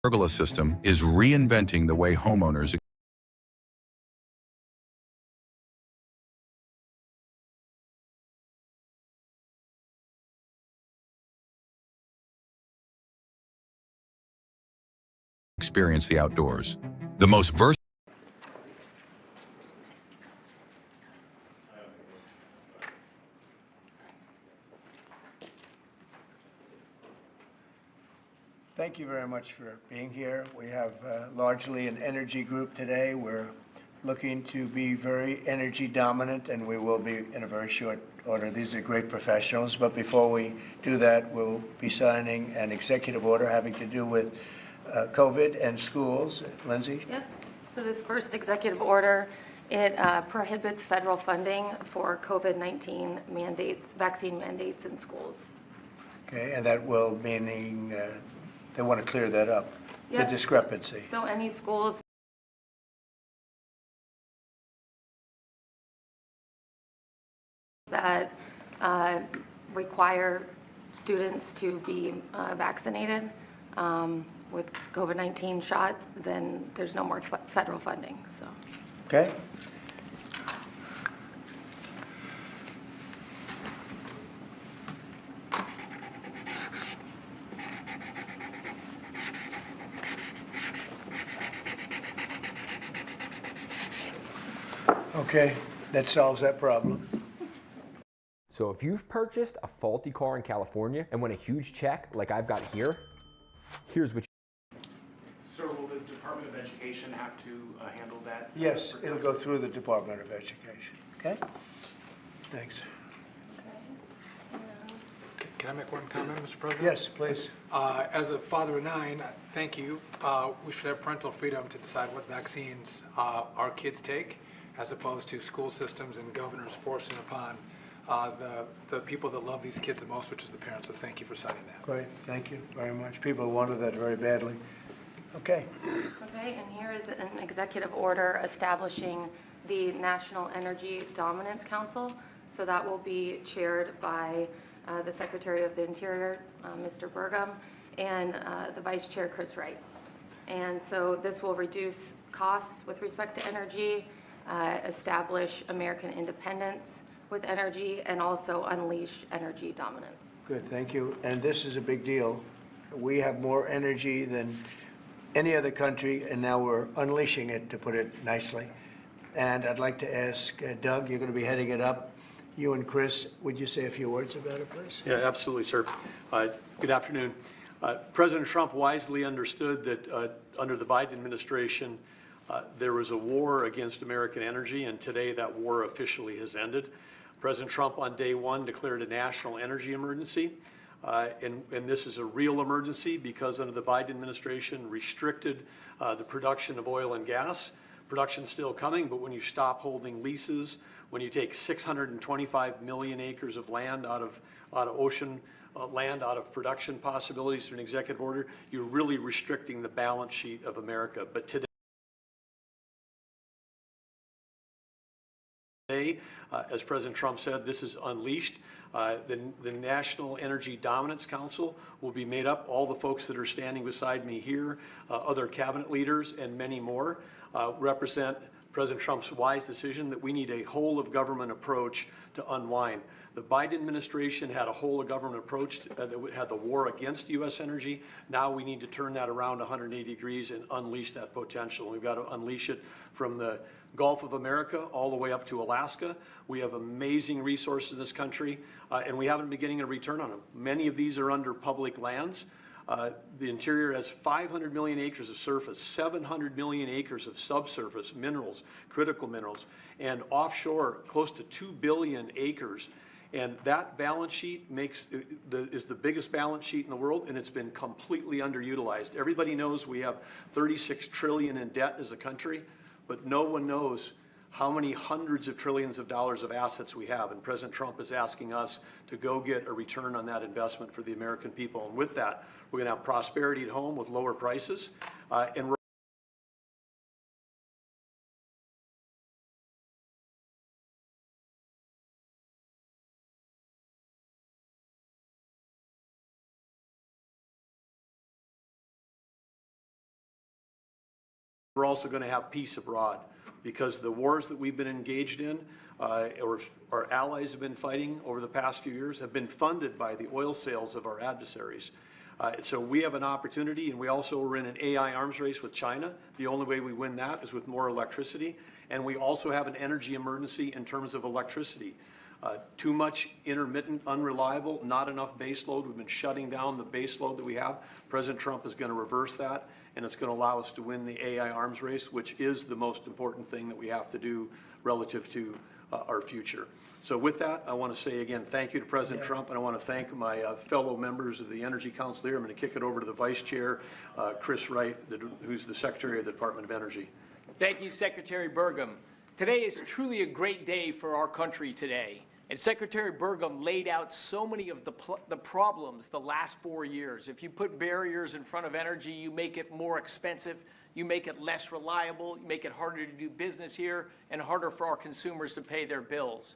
pergola system is reinventing the way homeowners experience the outdoors. The most versatile Thank you very much for being here. We have largely an energy group today. We're looking to be very energy dominant, and we will be in a very short order. These are great professionals, but before we do that, we'll be signing an executive order having to do with COVID and schools. Lindsay? Yeah. So this first executive order, it prohibits federal funding for COVID-19 mandates, vaccine mandates in schools. Okay, and that will meaning they want to clear that up, Yep. the discrepancy. So any schools that require students to be vaccinated with COVID-19 shot, then there's no more federal funding. So. Okay. Okay, that solves that problem. So if you've purchased a faulty car in California and won a huge check like I've got here, here's what Sir, will the Department of Education have to handle that? Yes, it'll go through the Department of Education. Okay? Thanks. Can I make one comment, Mr. President? Yes, please. As a father of 9, thank you. We should have parental freedom to decide what vaccines our kids take, as opposed to school systems and governors forcing upon the people that love these kids the most, which is the parents. So thank you for citing that. Great, thank you very much. People wanted that very badly. Okay. Okay, and here is an executive order establishing the National Energy Dominance Council. So that will be chaired by the Secretary of the Interior, Mr. Burgum, and the Vice Chair, Chris Wright. And so this will reduce costs with respect to energy, establish American independence with energy, and also unleash energy dominance. Good, thank you. And this is a big deal. We have more energy than any other country, and now we're unleashing it, to put it nicely. And I'd like to ask Doug, you're going to be heading it up. You and Chris, would you say a few words about it, please? Yeah, absolutely, sir. Good afternoon. President Trump wisely understood that under the Biden administration, there was a war against American energy, and today that war officially has ended. President Trump on day one declared a national energy emergency. And this is a real emergency because under the Biden administration restricted the production of oil and gas. Production's still coming, but when you stop holding leases, when you take 625 million acres of land out of ocean land, out of production possibilities through an executive order, you're really restricting the balance sheet of America. But today, as President Trump said, this is unleashed. The National Energy Dominance Council will be made up, all the folks that are standing beside me here, other cabinet leaders and many more, represent President Trump's wise decision that we need a whole-of-government approach to unwind. The Biden administration had a whole-of-government approach that had the war against U.S. energy. Now we need to turn that around 180 degrees and unleash that potential. We've got to unleash it from the Gulf of America all the way up to Alaska. We have amazing resources in this country, and we haven't been getting a return on them. Many of these are under public lands. The interior has 500 million acres of surface, 700 million acres of subsurface minerals, critical minerals, and offshore close to 2 billion acres. And that balance sheet is the biggest balance sheet in the world, and it's been completely underutilized. Everybody knows we have 36 trillion in debt as a country, but no one knows how many hundreds of trillions of dollars of assets we have. And President Trump is asking us to go get a return on that investment for the American people. And with that, we're going to have prosperity at home with lower prices, and we're We're also going to have peace abroad, because the wars that we've been engaged in, or our allies have been fighting over the past few years, have been funded by the oil sales of our adversaries. So we have an opportunity, and we also are in an AI arms race with China. The only way we win that is with more electricity. And we also have an energy emergency in terms of electricity. Too much intermittent, unreliable, not enough base load. We've been shutting down the base load that we have. President Trump is going to reverse that, and it's going to allow us to win the AI arms race, which is the most important thing that we have to do relative to our future. So with that, I want to say again, thank you to President Trump, and I want to thank my fellow members of the Energy Council here. I'm going to kick it over to the Vice Chair, Chris Wright, who's the Secretary of the Department of Energy. Thank you, Secretary Burgum. Today is truly a great day for our country today. And Secretary Burgum laid out so many of the problems the last 4 years. If you put barriers in front of energy, you make it more expensive, you make it less reliable, you make it harder to do business here, and harder for our consumers to pay their bills.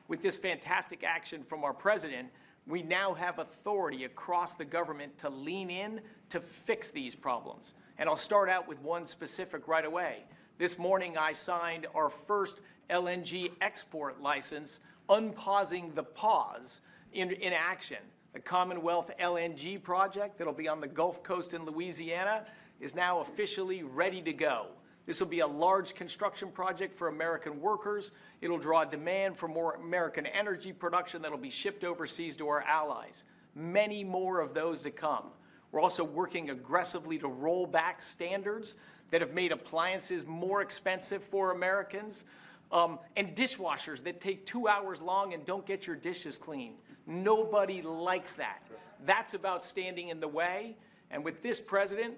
With this fantastic action from our president, we now have authority across the government to lean in to fix these problems. And I'll start out with one specific right away. This morning, I signed our first LNG export license, unpausing the pause in action. The Commonwealth LNG project that'll be on the Gulf Coast in Louisiana is now officially ready to go. This will be a large construction project for American workers. It'll draw demand for more American energy production that'll be shipped overseas to our allies. Many more of those to come. We're also working aggressively to roll back standards that have made appliances more expensive for Americans, and dishwashers that take 2 hours long and don't get your dishes clean. Nobody likes that. That's about standing in the way. And with this President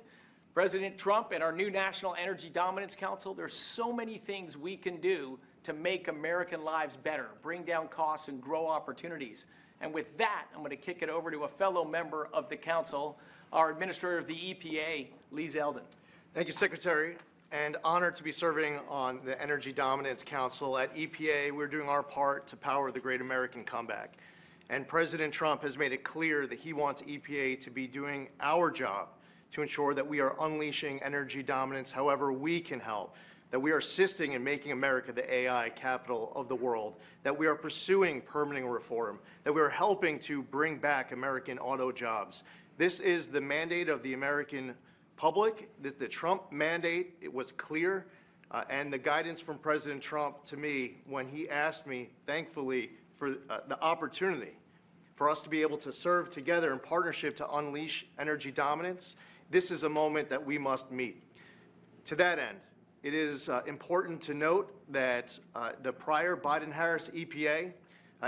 Trump and our new National Energy Dominance Council, there's so many things we can do to make American lives better, bring down costs, and grow opportunities. And with that, I'm going to kick it over to a fellow member of the Council, our Administrator of the EPA, Lee Zeldin. Thank you, Secretary, and honored to be serving on the Energy Dominance Council. At EPA, we're doing our part to power the great American comeback. And President Trump has made it clear that he wants EPA to be doing our job to ensure that we are unleashing energy dominance however we can help, that we are assisting in making America the AI capital of the world, that we are pursuing permitting reform, that we are helping to bring back American auto jobs. This is the mandate of the American public. The Trump mandate, it was clear, and the guidance from President Trump to me when he asked me, thankfully, for the opportunity for us to be able to serve together in partnership to unleash energy dominance. This is a moment that we must meet. To that end, it is important to note that the prior Biden-Harris EPA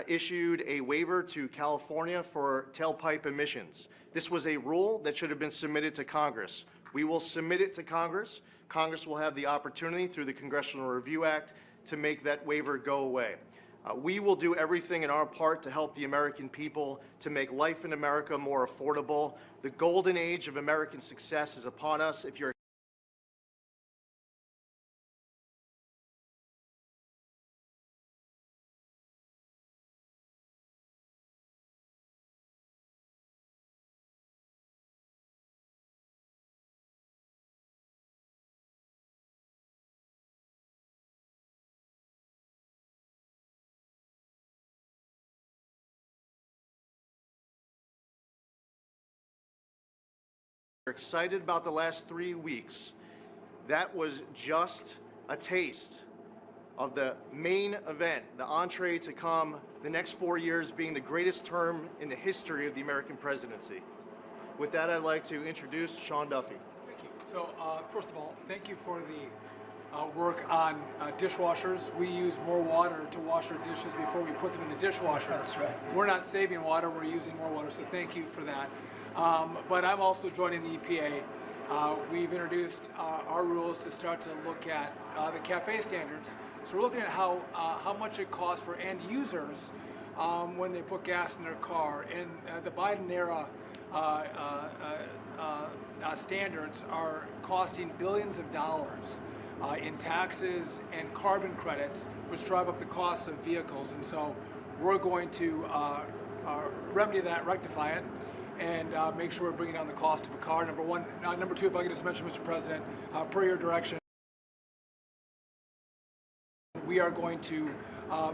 issued a waiver to California for tailpipe emissions. This was a rule that should have been submitted to Congress. We will submit it to Congress. Congress will have the opportunity through the Congressional Review Act to make that waiver go away. We will do everything in our part to help the American people to make life in America more affordable. The golden age of American success is upon us. If you're excited about the last 3 weeks, that was just a taste of the main event, the entree to come, the next 4 years being the greatest term in the history of the American presidency. With that, I'd like to introduce Sean Duffy. Thank you. So, first of all, thank you for the work on dishwashers. We use more water to wash our dishes before we put them in the dishwasher. That's right. We're not saving water, we're using more water, so thank you for that. But I'm also joining the EPA. We've introduced our rules to start to look at the CAFE standards. So we're looking at how much it costs for end users when they put gas in their car. And the Biden era standards are costing billions of dollars in taxes and carbon credits, which drive up the cost of vehicles. And so we're going to remedy that, rectify it. and make sure we're bringing down the cost of a car, number one. Number two, if I could just mention, Mr. President, per your direction, we are going to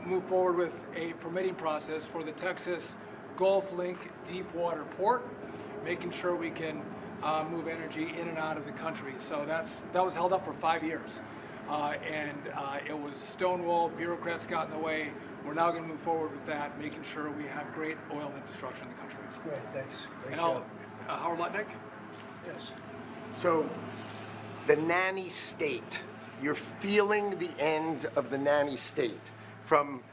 move forward with a permitting process for the Texas Gulf Link deep water port, making sure we can move energy in and out of the country. So that was held up for 5 years. It was stonewalled, bureaucrats got in the way. We're now going to move forward with that, making sure we have great oil infrastructure in the country. Great, thanks. Great And job. Howard Lutnick? Yes. So, the nanny state, you're feeling the end of the nanny state. From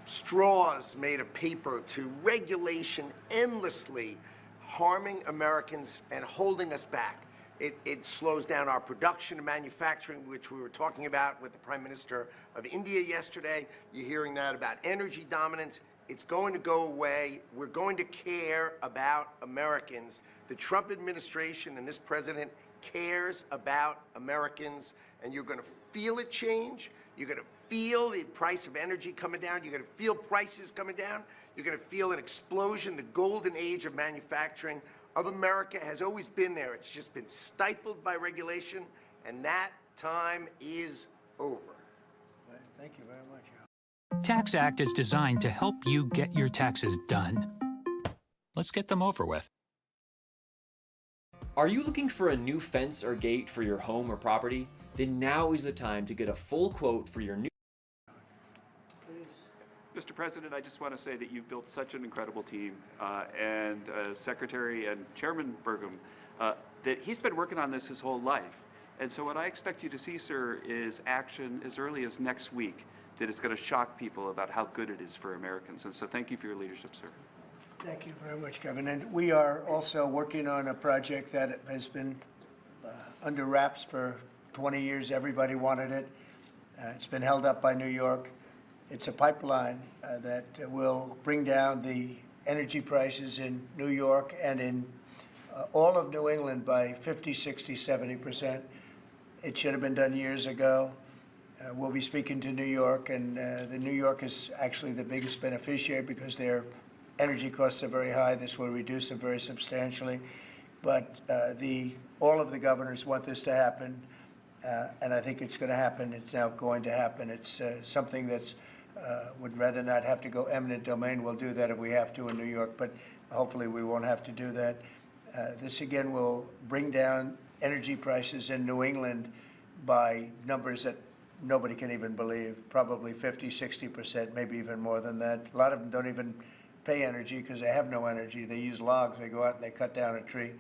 straws made of paper to regulation endlessly harming Americans and holding us back. It slows down our production and manufacturing, which we were talking about with the Prime Minister of India yesterday. You're hearing that about energy dominance. It's going to go away. We're going to care about Americans. The Trump administration and this president cares about Americans, and you're going to feel it change. You're going to feel the price of energy coming down. You're going to feel prices coming down. You're going to feel an explosion. The golden age of manufacturing of America has always been there. It's just been stifled by regulation, and that time is over. Thank you very much. Tax Act is designed to help you get your taxes done. Let's get them over with. Are you looking for a new fence or gate for your home or property? Then now is the time to get a full quote for your new. Mr. President, I just want to say that you've built such an incredible team, and Secretary and Chairman Burgum, that he's been working on this his whole life. And so what I expect you to see, sir, is action as early as next week that is going to shock people about how good it is for Americans. And so thank you for your leadership, sir. Thank you very much, Kevin. And we are also working on a project that has been under wraps for 20 years. Everybody wanted it. It's been held up by New York. It's a pipeline that will bring down the energy prices in New York and in all of New England by 50, 60, 70%. It should have been done years ago. We'll be speaking to New York, and the New York is actually the biggest beneficiary because their energy costs are very high. This will reduce them very substantially. But all of the governors want this to happen, and I think it's going to happen. It's now going to happen. It's something that's would rather not have to go eminent domain. We'll do that if we have to in New York, but hopefully we won't have to do that. This again will bring down energy prices in New England by numbers that nobody can even believe, probably 50, 60%, maybe even more than that. A lot of them don't even pay energy because they have no energy. They use logs. They go out and they cut down a tree.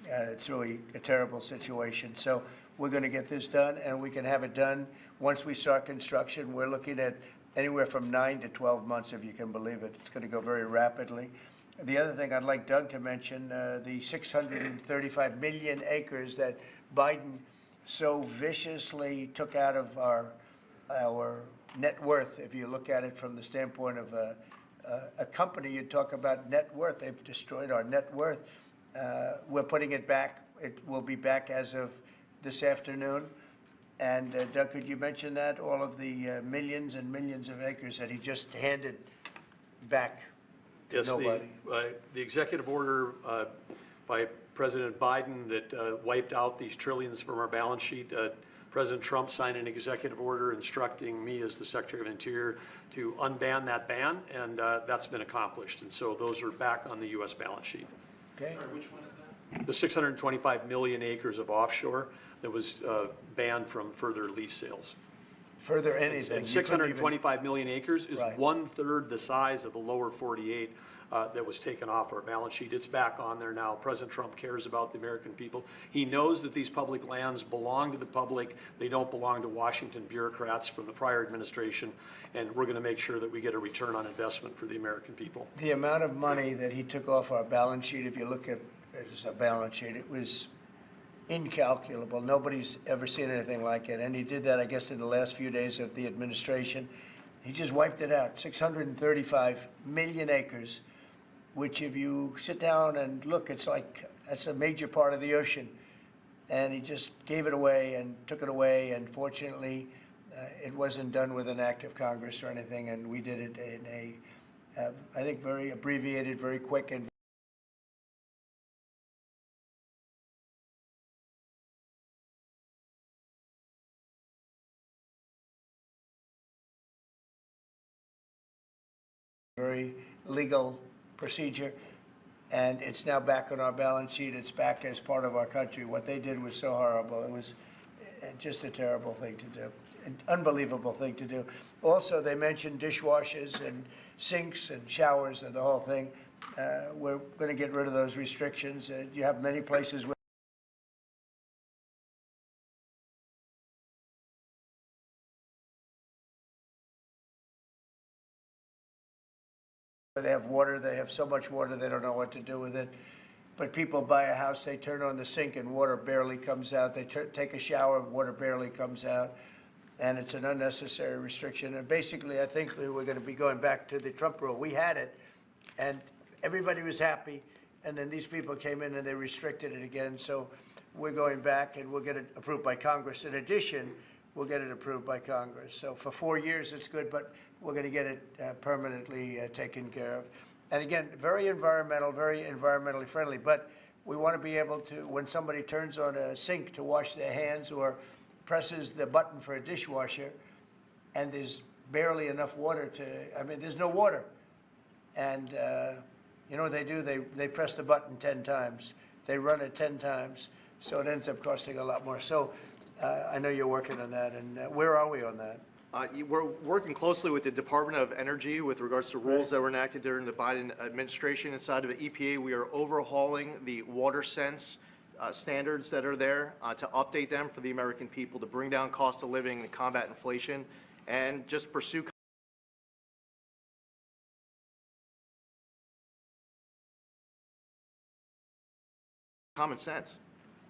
It's really a terrible situation. So we're going to get this done, and we can have it done once we start construction. We're looking at anywhere from 9 to 12 months, if you can believe it. It's going to go very rapidly. The other thing I'd like Doug to mention, the 635 million acres that Biden so viciously took out of our net worth. If you look at it from the standpoint of a company, you talk about net worth. They've destroyed our net worth. We're putting it back. It will be back as of this afternoon. And Doug, could you mention that? All of the millions and millions of acres that he just handed back to Yes, nobody. The executive order by President Biden that wiped out these trillions from our balance sheet. President Trump signed an executive order instructing me as the Secretary of Interior to unban that ban, and that's been accomplished. And so those are back on the U.S. balance sheet. Okay. Sorry, which one is that? The 625 million acres of offshore that was banned from further lease sales. Further anything. And 625 million acres is Right. 1/3 the size of the lower 48 that was taken off our balance sheet. It's back on there now. President Trump cares about the American people. He knows that these public lands belong to the public. They don't belong to Washington bureaucrats from the prior administration, and we're going to make sure that we get a return on investment for the American people. The amount of money that he took off our balance sheet, if you look at it as a balance sheet, it was incalculable. Nobody's ever seen anything like it. And he did that, I guess, in the last few days of the administration. He just wiped it out. 635 million acres, which if you sit down and look, it's like that's a major part of the ocean. And he just gave it away and took it away. And fortunately, it wasn't done with an act of Congress or anything. And we did it in a, I think, very abbreviated, very quick, and legal procedure, and it's now back on our balance sheet. It's back as part of our country. What they did was so horrible. It was just a terrible thing to do, an unbelievable thing to do. Also, they mentioned dishwashers and sinks and showers and the whole thing. We're going to get rid of those restrictions. You have many places where they have water. They have so much water they don't know what to do with it. But people buy a house, they turn on the sink and water barely comes out. They take a shower, water barely comes out. And it's an unnecessary restriction. And basically, I think we're going to be going back to the Trump rule. We had it, and everybody was happy. And then these people came in and they restricted it again. So we're going back, and we'll get it approved by Congress. In addition, we'll get it approved by Congress. So for 4 years, it's good, but we're going to get it permanently taken care of. And again, very environmentally friendly. But we want to be able to, when somebody turns on a sink to wash their hands or presses the button for a dishwasher, and there's barely enough water to, I mean, there's no water. And you know what they do? They press the button 10 times. They run it 10 times. So it ends up costing a lot more. So I know you're working on that. And where are we on that? We're working closely with the Department of Energy with regards to rules that were enacted during the Biden administration. Inside of the EPA, we are overhauling the water sense standards that are there to update them for the American people, to bring down cost of living and combat inflation, and just pursue common sense.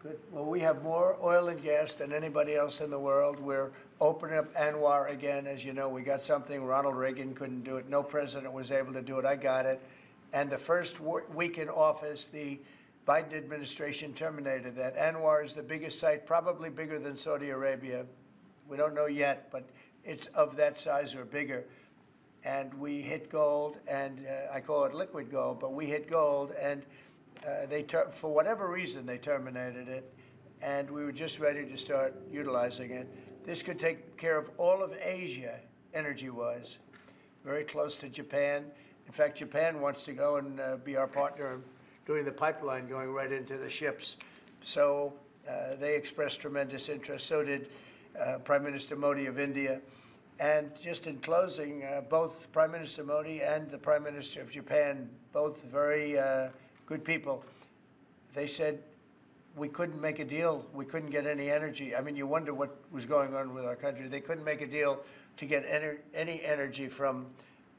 Good. Well, we have more oil and gas than anybody else in the world. We're opening up ANWR again. As you know, we got something Ronald Reagan couldn't do it. No president was able to do it. I got it. And the first week in office, the Biden administration terminated that. ANWR is the biggest site, probably bigger than Saudi Arabia. We don't know yet, but it's of that size or bigger. And we hit gold, and I call it liquid gold, but we hit gold, and for whatever reason, they terminated it, and we were just ready to start utilizing it. This could take care of all of Asia, energy-wise, very close to Japan. In fact, Japan wants to go and be our partner in doing the pipeline going right into the ships. So they expressed tremendous interest. So did Prime Minister Modi of India. And just in closing, both Prime Minister Modi and the Prime Minister of Japan, both very good people, they said we couldn't make a deal. We couldn't get any energy. I mean, you wonder what was going on with our country. They couldn't make a deal to get any energy from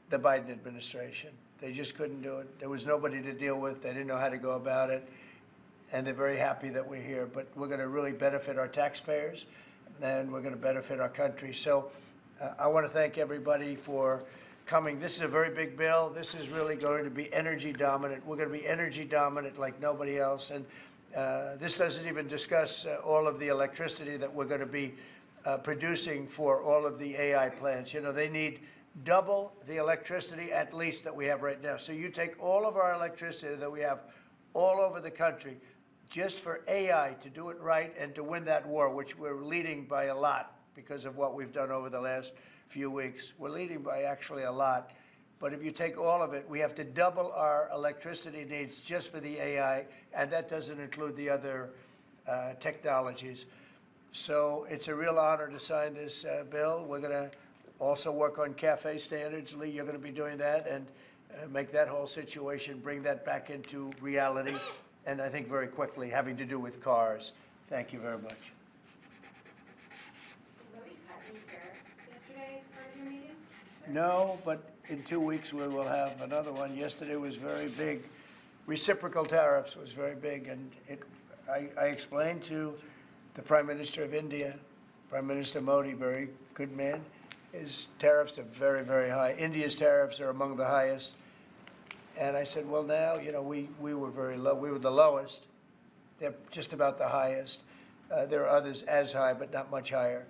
the Biden administration. They just couldn't do it. There was nobody to deal with. They didn't know how to go about it. And they're very happy that we're here. But we're going to really benefit our taxpayers, and we're going to benefit our country. So I want to thank everybody for coming. This is a very big bill. This is really going to be energy dominant. We're going to be energy dominant like nobody else. And this doesn't even discuss all of the electricity that we're going to be producing for all of the AI plants. You know, they need double the electricity at least that we have right now. So you take all of our electricity that we have all over the country just for AI to do it right and to win that war, which we're leading by a lot because of what we've done over the last few weeks. We're leading by actually a lot. But if you take all of it, we have to double our electricity needs just for the AI, and that doesn't include the other technologies. So it's a real honor to sign this bill. We're going to also work on CAFE standards. Lee, you're going to be doing that and make that whole situation, bring that back into reality, and I think very quickly, having to do with cars. Thank you very much. No, but in 2 weeks we will have another one. Yesterday was very big. Reciprocal tariffs was very big, and I explained to the Prime Minister of India, Prime Minister Modi, very good man, his tariffs are very, very high. India's tariffs are among the highest. And I said, well, now, you know, we were very low. We were the lowest. They're just about the highest. There are others as high, but not much higher.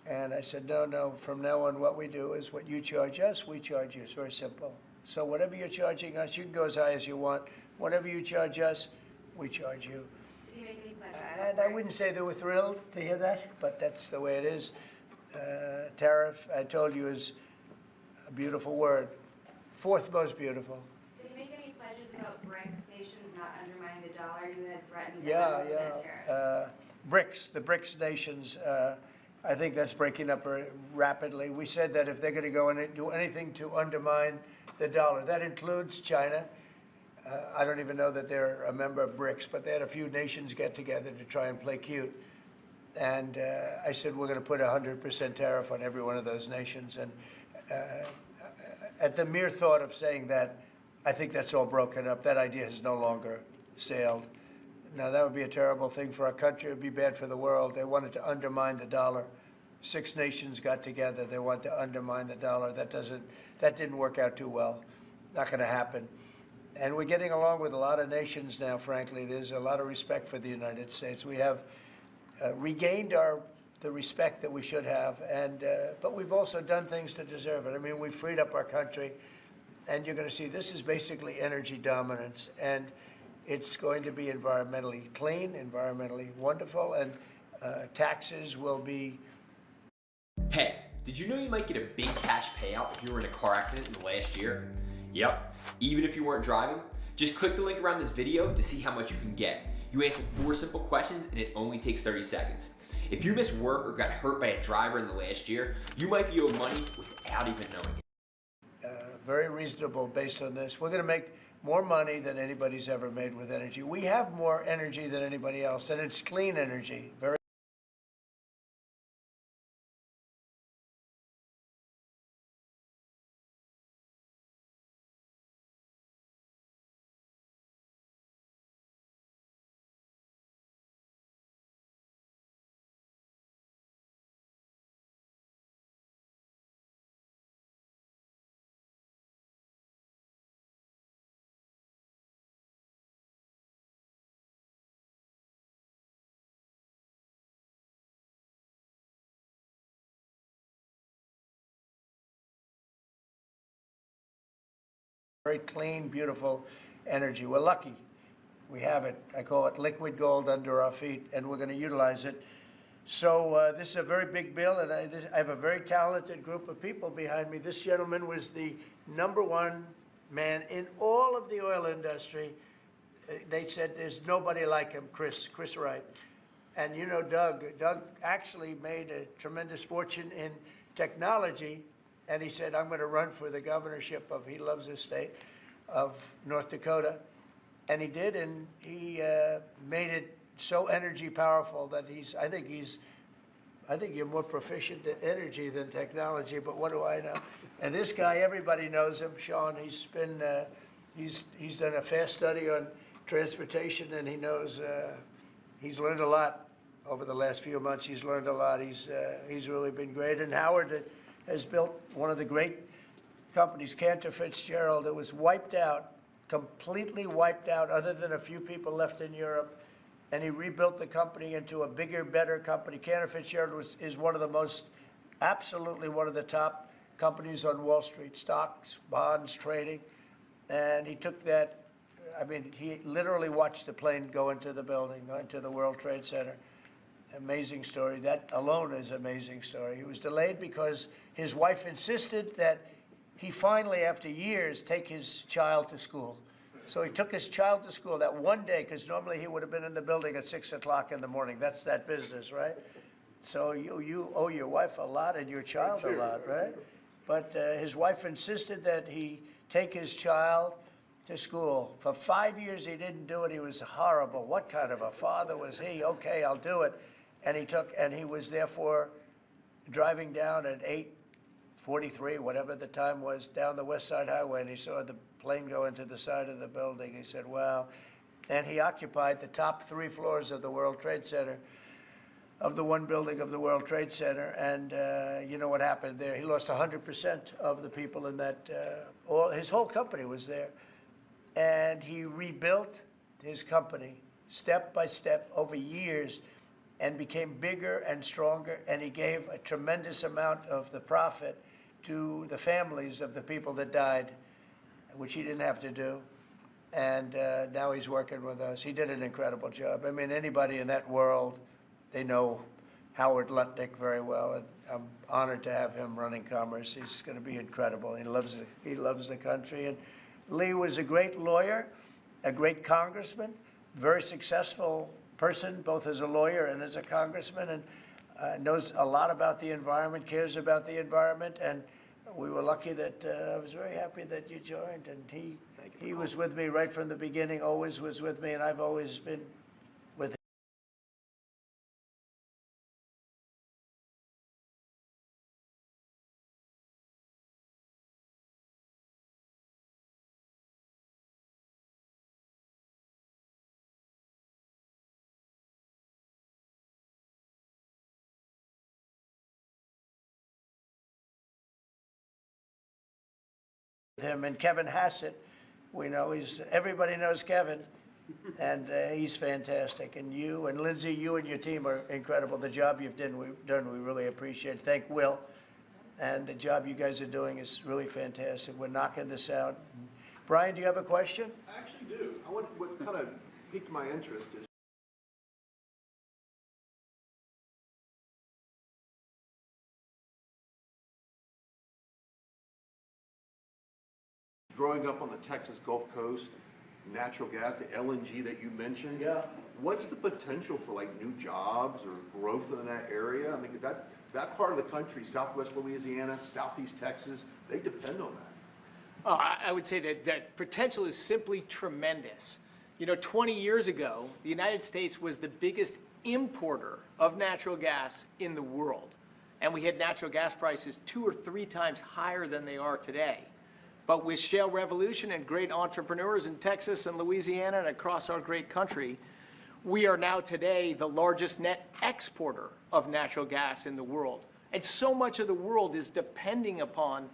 And I said, no, from now on, what we do is what you charge us, we charge you. It's very simple. So whatever you're charging us, you can go as high as you want. Whatever you charge us, we charge you. Did he make any pledges? And I wouldn't say they were thrilled to hear that, but that's the way it is. Tariff, I told you, is a beautiful word. Fourth most beautiful. Did he make any pledges about BRICS nations not undermining the dollar? You had threatened to Yeah, 100% tariffs. BRICS, the BRICS nations, I think that's breaking up very rapidly. We said that if they're going to go and do anything to undermine the dollar, that includes China. I don't even know that they're a member of BRICS, but they had a few nations get together to try and play cute. And I said, we're going to put 100% tariff on every one of those nations. And at the mere thought of saying that, I think that's all broken up. That idea has no longer sailed. Now, that would be a terrible thing for our country. It would be bad for the world. They wanted to undermine the dollar. 6 nations got together. They want to undermine the dollar. That didn't work out too well. Not going to happen. And we're getting along with a lot of nations now, frankly. There's a lot of respect for the United States. We have regained the respect that we should have, but we've also done things to deserve it. I mean, we've freed up our country, and you're going to see this is basically energy dominance, and it's going to be environmentally clean, environmentally wonderful, and taxes will be. Hey, did you know you might get a big cash payout if you were in a car accident in the last year? Yep, even if you weren't driving. Just click the link around this video to see how much you can get. You answer 4 simple questions and it only takes 30 seconds. If you missed work or got hurt by a driver in the last year, you might be owed money without even knowing it. Very reasonable based on this. We're going to make more money than anybody's ever made with energy. We have more energy than anybody else, and it's clean energy. Very clean, beautiful energy. We're lucky. We have it. I call it liquid gold under our feet, and we're going to utilize it. So this is a very big bill, and I have a very talented group of people behind me. This gentleman was the #1 man in all of the oil industry. They said there's nobody like him, Chris Wright. And you know Doug actually made a tremendous fortune in technology. And he said, I'm going to run for the governorship of, he loves his state, of North Dakota. And he did, and he made it so energy powerful that I think you're more proficient at energy than technology, but what do I know? And this guy, everybody knows him, Sean. He's been, he's done a fast study on transportation, and he knows, he's learned a lot over the last few months. He's learned a lot. He's really been great. And Howard has built one of the great companies, Cantor Fitzgerald. It was wiped out, completely wiped out, other than a few people left in Europe. And he rebuilt the company into a bigger, better company. Cantor Fitzgerald is one of the most, absolutely one of the top companies on Wall Street, stocks, bonds, trading. And he took that, I mean, he literally watched the plane go into the building, go into the World Trade Center. Amazing story. That alone is an amazing story. He was delayed because his wife insisted that he finally, after years, take his child to school. So he took his child to school that one day, because normally he would have been in the building at 6 o'clock in the morning. That's that business, right? So you owe your wife a lot and your child a lot, right? But his wife insisted that he take his child to school. For 5 years he didn't do it. He was horrible. What kind of a father was he? Okay, I'll do it. And he was therefore driving down at 8:43, whatever the time was, down the West Side Highway, and he saw the plane go into the side of the building. He said, wow. And he occupied the top 3 floors of the World Trade Center, of the one building of the World Trade Center. And you know what happened there? He lost 100% of the people in that, his whole company was there. And he rebuilt his company step by step over years, and became bigger and stronger, and he gave a tremendous amount of the profit to the families of the people that died, which he didn't have to do. And now he's working with us. He did an incredible job. I mean, anybody in that world, they know Howard Lutnick very well, I'm honored to have him running Commerce. He's going to be incredible. He loves the country. And Lee was a great lawyer, a great congressman, very successful person, both as a lawyer and as a congressman, and knows a lot about the environment, cares about the environment. And we were lucky that I was very happy that you joined. And he was with me right from the beginning, always was with me, and I've always been with him. And Kevin Hassett, we know everybody knows Kevin, and he's fantastic. And you and Lindsay, you and your team are incredible. The job you've done, we really appreciate. Thank Will, and the job you guys are doing is really fantastic. We're knocking this out. Brian, do you have a question? I actually do. What kind of piqued my interest is growing up on the Texas Gulf Coast, natural gas, the LNG that you mentioned. Yeah. What's the potential for like new jobs or growth in that area? I mean, that part of the country, Southwest Louisiana, Southeast Texas, they depend on that. I would say that potential is simply tremendous. 20 years ago, the United States was the biggest importer of natural gas in the world. And we had natural gas prices 2 or 3 times higher than they are today. But with shale revolution and great entrepreneurs in Texas and Louisiana and across our great country, we are now today the largest net exporter of natural gas in the world. And so much of the world is depending upon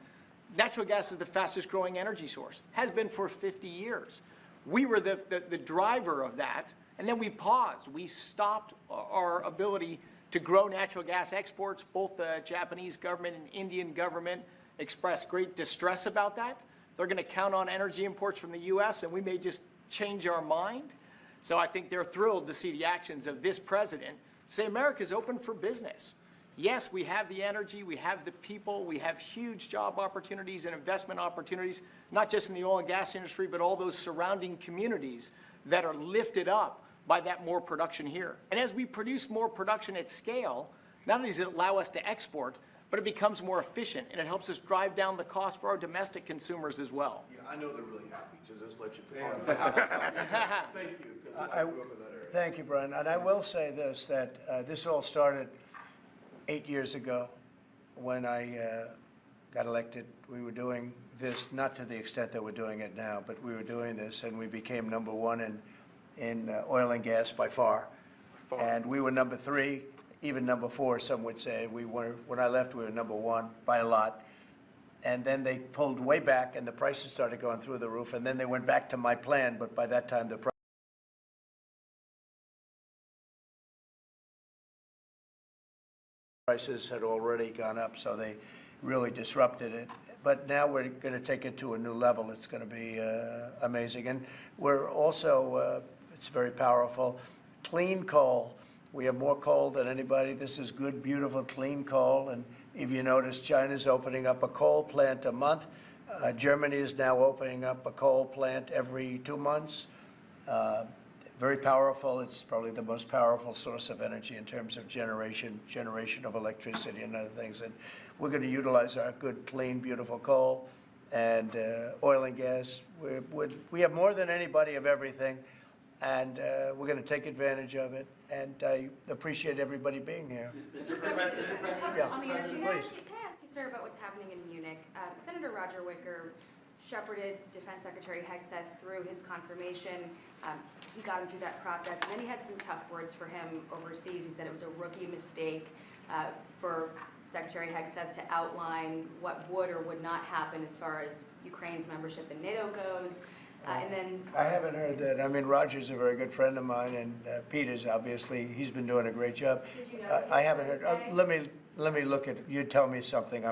natural gas is the fastest growing energy source, has been for 50 years. We were the driver of that, and then we paused. We stopped our ability to grow natural gas exports. Both the Japanese government and Indian government expressed great distress about that. They're going to count on energy imports from the U.S., and we may just change our mind. So I think they're thrilled to see the actions of this president say America's open for business. Yes, we have the energy, we have the people, we have huge job opportunities and investment opportunities, not just in the oil and gas industry, but all those surrounding communities that are lifted up by that more production here. And as we produce more production at scale, not only does it allow us to export, but it becomes more efficient, and it helps us drive down the cost for our domestic consumers as well. Yeah, I know they're really happy, so just let you Thank you. 'Cause I grew up in that area. Thank you, Brian. And I will say this, that this all started 8 years ago when I got elected. We were doing this, not to the extent that we're doing it now, but we were doing this, and we became #1 in oil and gas by far. And we were #3. Even #4, some would say. When I left, we were #1 by a lot. And then they pulled way back, and the prices started going through the roof. And then they went back to my plan, but by that time, the prices had already gone up, so they really disrupted it. But now we're going to take it to a new level. It's going to be amazing. And we're also, it's very powerful, clean coal. We have more coal than anybody. This is good, beautiful, clean coal. And if you notice, China's opening up a coal plant a month. Germany is now opening up a coal plant every 2 months. Very powerful. It's probably the most powerful source of energy in terms of generation of electricity and other things. And we're going to utilize our good, clean, beautiful coal and oil and gas. We have more than anybody of everything. And we're going to take advantage of it. And I appreciate everybody being here. Mr. President, yeah, on the energy, please. can I ask you, sir, about what's happening in Munich? Senator Roger Wicker shepherded Defense Secretary Hegseth through his confirmation. He got him through that process. And then he had some tough words for him overseas. He said it was a rookie mistake for Secretary Hegseth to outline what would or would not happen as far as Ukraine's membership in NATO goes. And then I haven't heard that. I mean, Roger's a very good friend of mine, and Peter's obviously, he's been doing a great job. Did you know I haven't heard. Let me look at. You tell me something.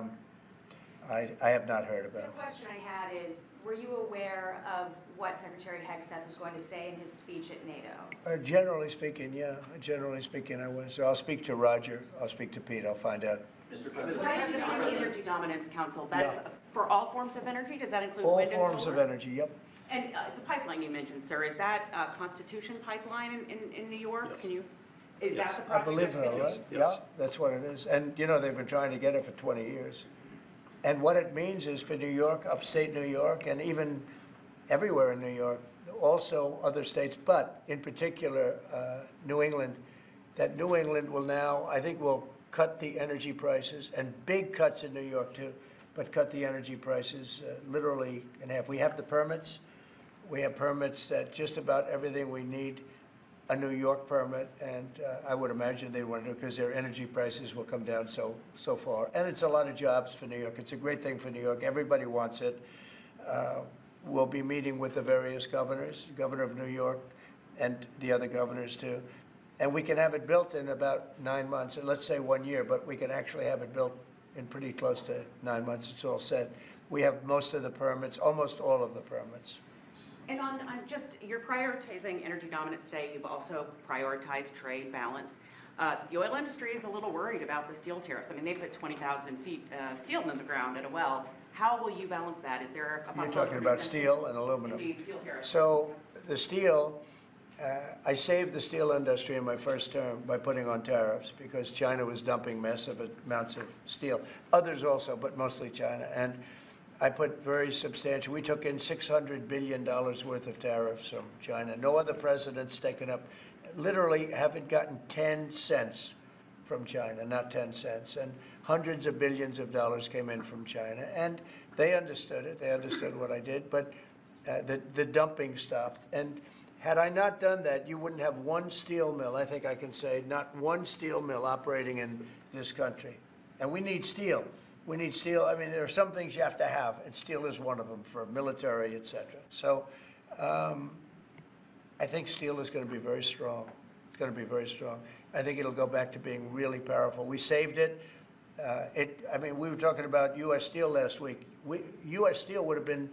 I have not heard about. The question I had is, were you aware of what Secretary Hegseth was going to say in his speech at NATO? Generally speaking, yeah. Generally speaking, I was. So I'll speak to Roger. I'll speak to Pete. I'll find out Mr. President, the Energy Dominance Council, that's for all forms of energy? Does that include All wind and solar? forms of energy, yep. And the pipeline you mentioned, sir, is that Constitution Pipeline in New York? Yes. Can you, is that the I project? believe that's so, finished? right? Yeah, that's what it is. And, you know, they've been trying to get it for 20 years. And what it means is for New York, upstate New York, and even everywhere in New York, also other states, but in particular New England, that New England will now, I think, will cut the energy prices, and big cuts in New York too, but cut the energy prices literally in half. We have the permits. We have permits that just about everything we need a New York permit, and I would imagine they want to do because their energy prices will come down so far. And it's a lot of jobs for New York. It's a great thing for New York. Everybody wants it. We'll be meeting with the various governors, Governor of New York, and the other governors too. And we can have it built in about 9 months, and let's say 1 year, but we can actually have it built in pretty close to 9 months. It's all set. We have most of the permits, almost all of the permits. And on just, you're prioritizing energy dominance today. You've also prioritized trade balance. The oil industry is a little worried about the steel tariffs. I mean, they put 20,000 feet steel in the ground at a well. How will you balance that? Is there a possibility? You're talking about steel and aluminum. Indeed, steel tariffs. So the steel, I saved the steel industry in my first term by putting on tariffs because China was dumping massive amounts of steel. Others also, but mostly China. And I put very substantial, we took in $600 billion worth of tariffs from China. No other president's taken up, literally haven't gotten 10 cents from China, not 10 cents. And hundreds of billions of dollars came in from China. And they understood it, they understood what I did, but the dumping stopped. And had I not done that, you wouldn't have one steel mill, I think I can say, not one steel mill operating in this country. And we need steel. We need steel. I mean, there are some things you have to have, and steel is one of them for military, et cetera. So I think steel is going to be very strong. It's going to be very strong. I think it'll go back to being really powerful. We saved it. I mean, we were talking about U.S. Steel last week. U.S. Steel would have been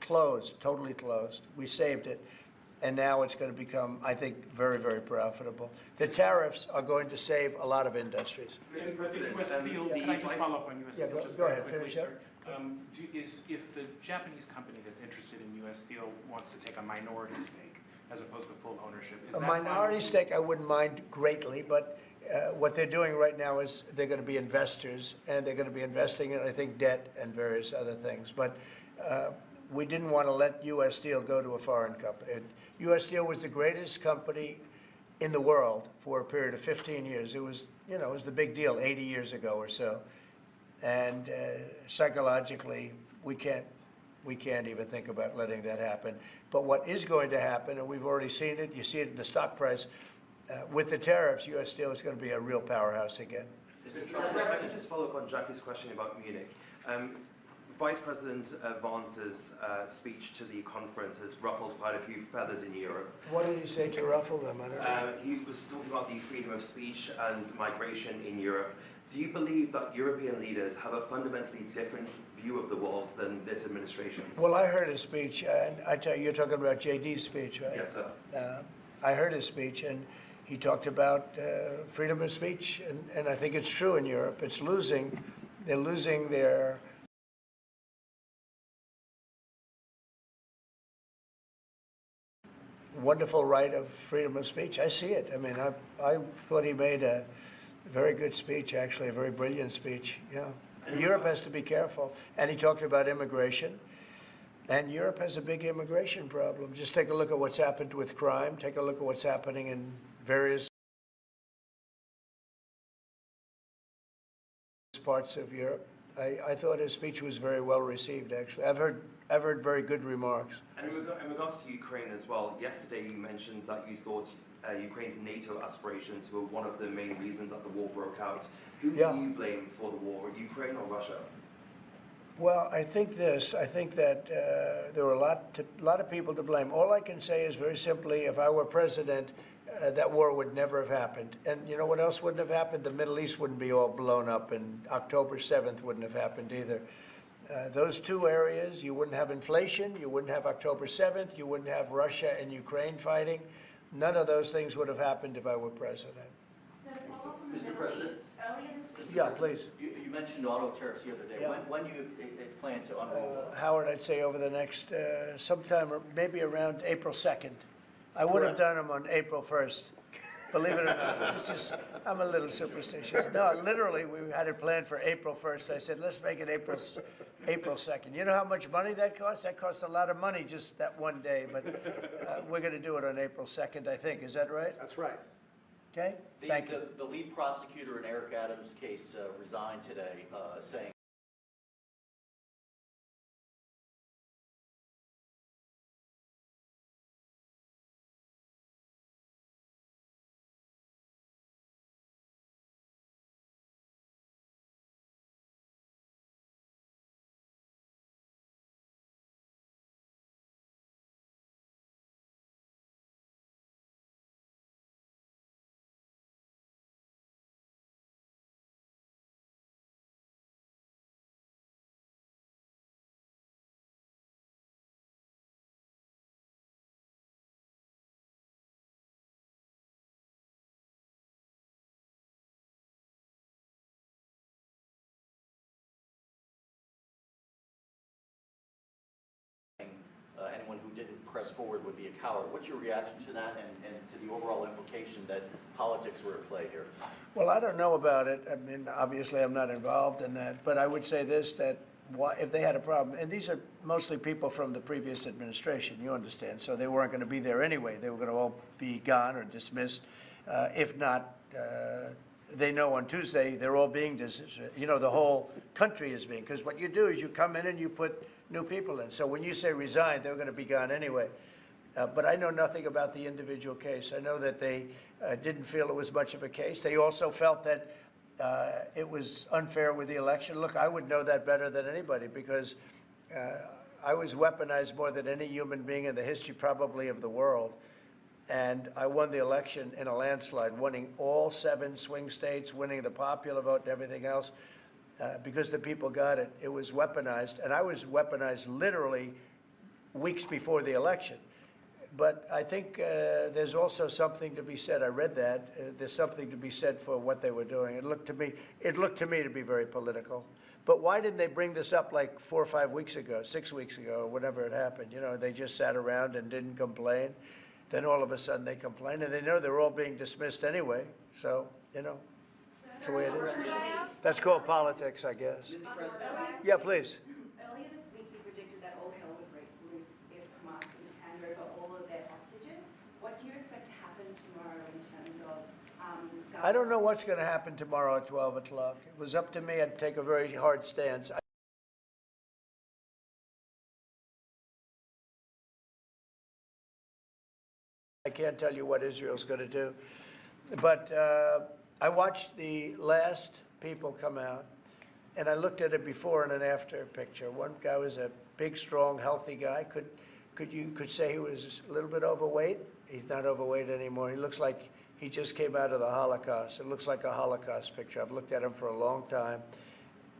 closed, totally closed. We saved it. And now it's going to become, I think, very, very profitable. The tariffs are going to save a lot of industries. Mr. President, U.S. Steel, can I just follow up on U.S. Steel just go very ahead, quickly, finish sir? If the Japanese company that's interested in U.S. Steel wants to take a minority stake as opposed to full ownership, is A that minority fine? stake I wouldn't mind greatly, but what they're doing right now is they're going to be investors, and they're going to be investing in, I think, debt and various other things. But we didn't want to let U.S. Steel go to a foreign company. U.S. Steel was the greatest company in the world for a period of 15 years. It was, you know, it was the big deal 80 years ago or so. And psychologically, we can't even think about letting that happen. But what is going to happen, and we've already seen it, you see it in the stock price, with the tariffs, U.S. Steel is going to be a real powerhouse again. Mr. President, if I could just follow up on Jackie's question about Munich. Vice President Vance's speech to the conference has ruffled quite a few feathers in Europe. What did he say to ruffle them? I don't know. He was talking about the freedom of speech and migration in Europe. Do you believe that European leaders have a fundamentally different view of the world than this administration's? Well, I heard his speech, and I tell you, you're talking about JD's speech, right? Yes, sir. I heard his speech, and he talked about freedom of speech, and I think it's true in Europe. It's losing, they're losing their wonderful right of freedom of speech. I see it. I mean, I thought he made a very good speech, actually, a very brilliant speech. Yeah. Europe has to be careful. And he talked about immigration. And Europe has a big immigration problem. Just take a look at what's happened with crime. Take a look at what's happening in various parts of Europe. I thought his speech was very well received, actually. I've heard very good remarks. And in regards to Ukraine as well, yesterday you mentioned that you thought Ukraine's NATO aspirations were one of the main reasons that the war broke out. Who do you blame for the war, Ukraine or Russia? Well, I think that there were a lot of people to blame. All I can say is very simply, if I were president, that war would never have happened. And you know what else wouldn't have happened? The Middle East wouldn't be all blown up, and October 7th wouldn't have happened either. Those two areas, you wouldn't have inflation, you wouldn't have October 7th, you wouldn't have Russia and Ukraine fighting. None of those things would have happened if I were president. So to follow up on the Mr. Middle President? East, earlier this week, Yeah, please. You mentioned auto tariffs the other day. Yeah. When do you plan to unroll those? Howard, I'd say over the next, sometime, maybe around April 2nd. I would have done them on April 1st. Believe it or not, I'm a little superstitious. No, literally, we had it planned for April 1st. I said, let's make it April 2nd. You know how much money that costs? That costs a lot of money just that one day, but we're going to do it on April 2nd, I think. Is that right? That's right. Okay, thank you. The lead prosecutor in Eric Adams' case resigned today, saying anyone who didn't press forward would be a coward. What's your reaction to that and to the overall implication that politics were at play here? Well, I don't know about it. I mean, obviously, I'm not involved in that. But I would say this, that if they had a problem, and these are mostly people from the previous administration, you understand, so they weren't going to be there anyway. They were going to all be gone or dismissed. If not, they know on Tuesday they're all being dismissed. You know, the whole country is being, because what you do is you come in and you put new people in. So when you say resign, they're going to be gone anyway. But I know nothing about the individual case. I know that they didn't feel it was much of a case. They also felt that it was unfair with the election. Look, I would know that better than anybody because I was weaponized more than any human being in the history probably of the world. And I won the election in a landslide, winning all 7 swing states, winning the popular vote and everything else. Because the people got it. It was weaponized, and I was weaponized literally weeks before the election. But I think there's also something to be said. I read that. There's something to be said for what they were doing. It looked to me to be very political. But why didn't they bring this up like 4 or 5 weeks ago, 6 weeks ago, or whenever it happened? You know, they just sat around and didn't complain. Then all of a sudden they complain, and they know they're all being dismissed anyway. So, you know. That's the way it is. That's called politics, I guess. Mr. President. Yeah, please. Earlier this week, you predicted that all hell would break loose if Hamas didn't hand over all of their hostages. What do you expect to happen tomorrow in terms of I don't know what's going to happen tomorrow at 12 o'clock. It was up to me. I'd take a very hard stance. I can't tell you what Israel's going to do. But I watched the last people come out, and I looked at a before and an after picture. One guy was a big, strong, healthy guy. You could say he was a little bit overweight. He's not overweight anymore. He looks like he just came out of the Holocaust. It looks like a Holocaust picture. I've looked at him for a long time,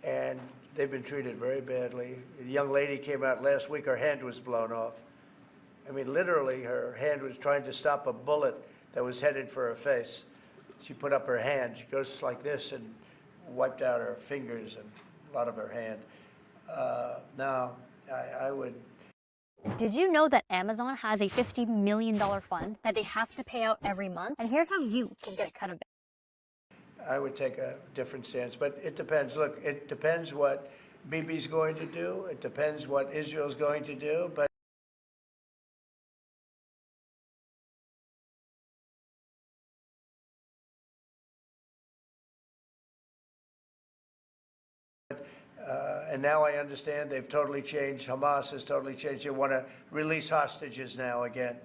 and they've been treated very badly. A young lady came out last week. Her hand was blown off. I mean, literally, her hand was trying to stop a bullet that was headed for her face. She put up her hand. She goes like this and wiped out her fingers and a lot of her hand. Now, I would... Did you know that Amazon has a $50 million fund that they have to pay out every month? And here's how you can get a cut of it. I would take a different stance, but it depends. Look, it depends what Bibi's going to do. It depends what Israel's going to do, but and now I understand they've totally changed. Hamas has totally changed. They want to release hostages now again.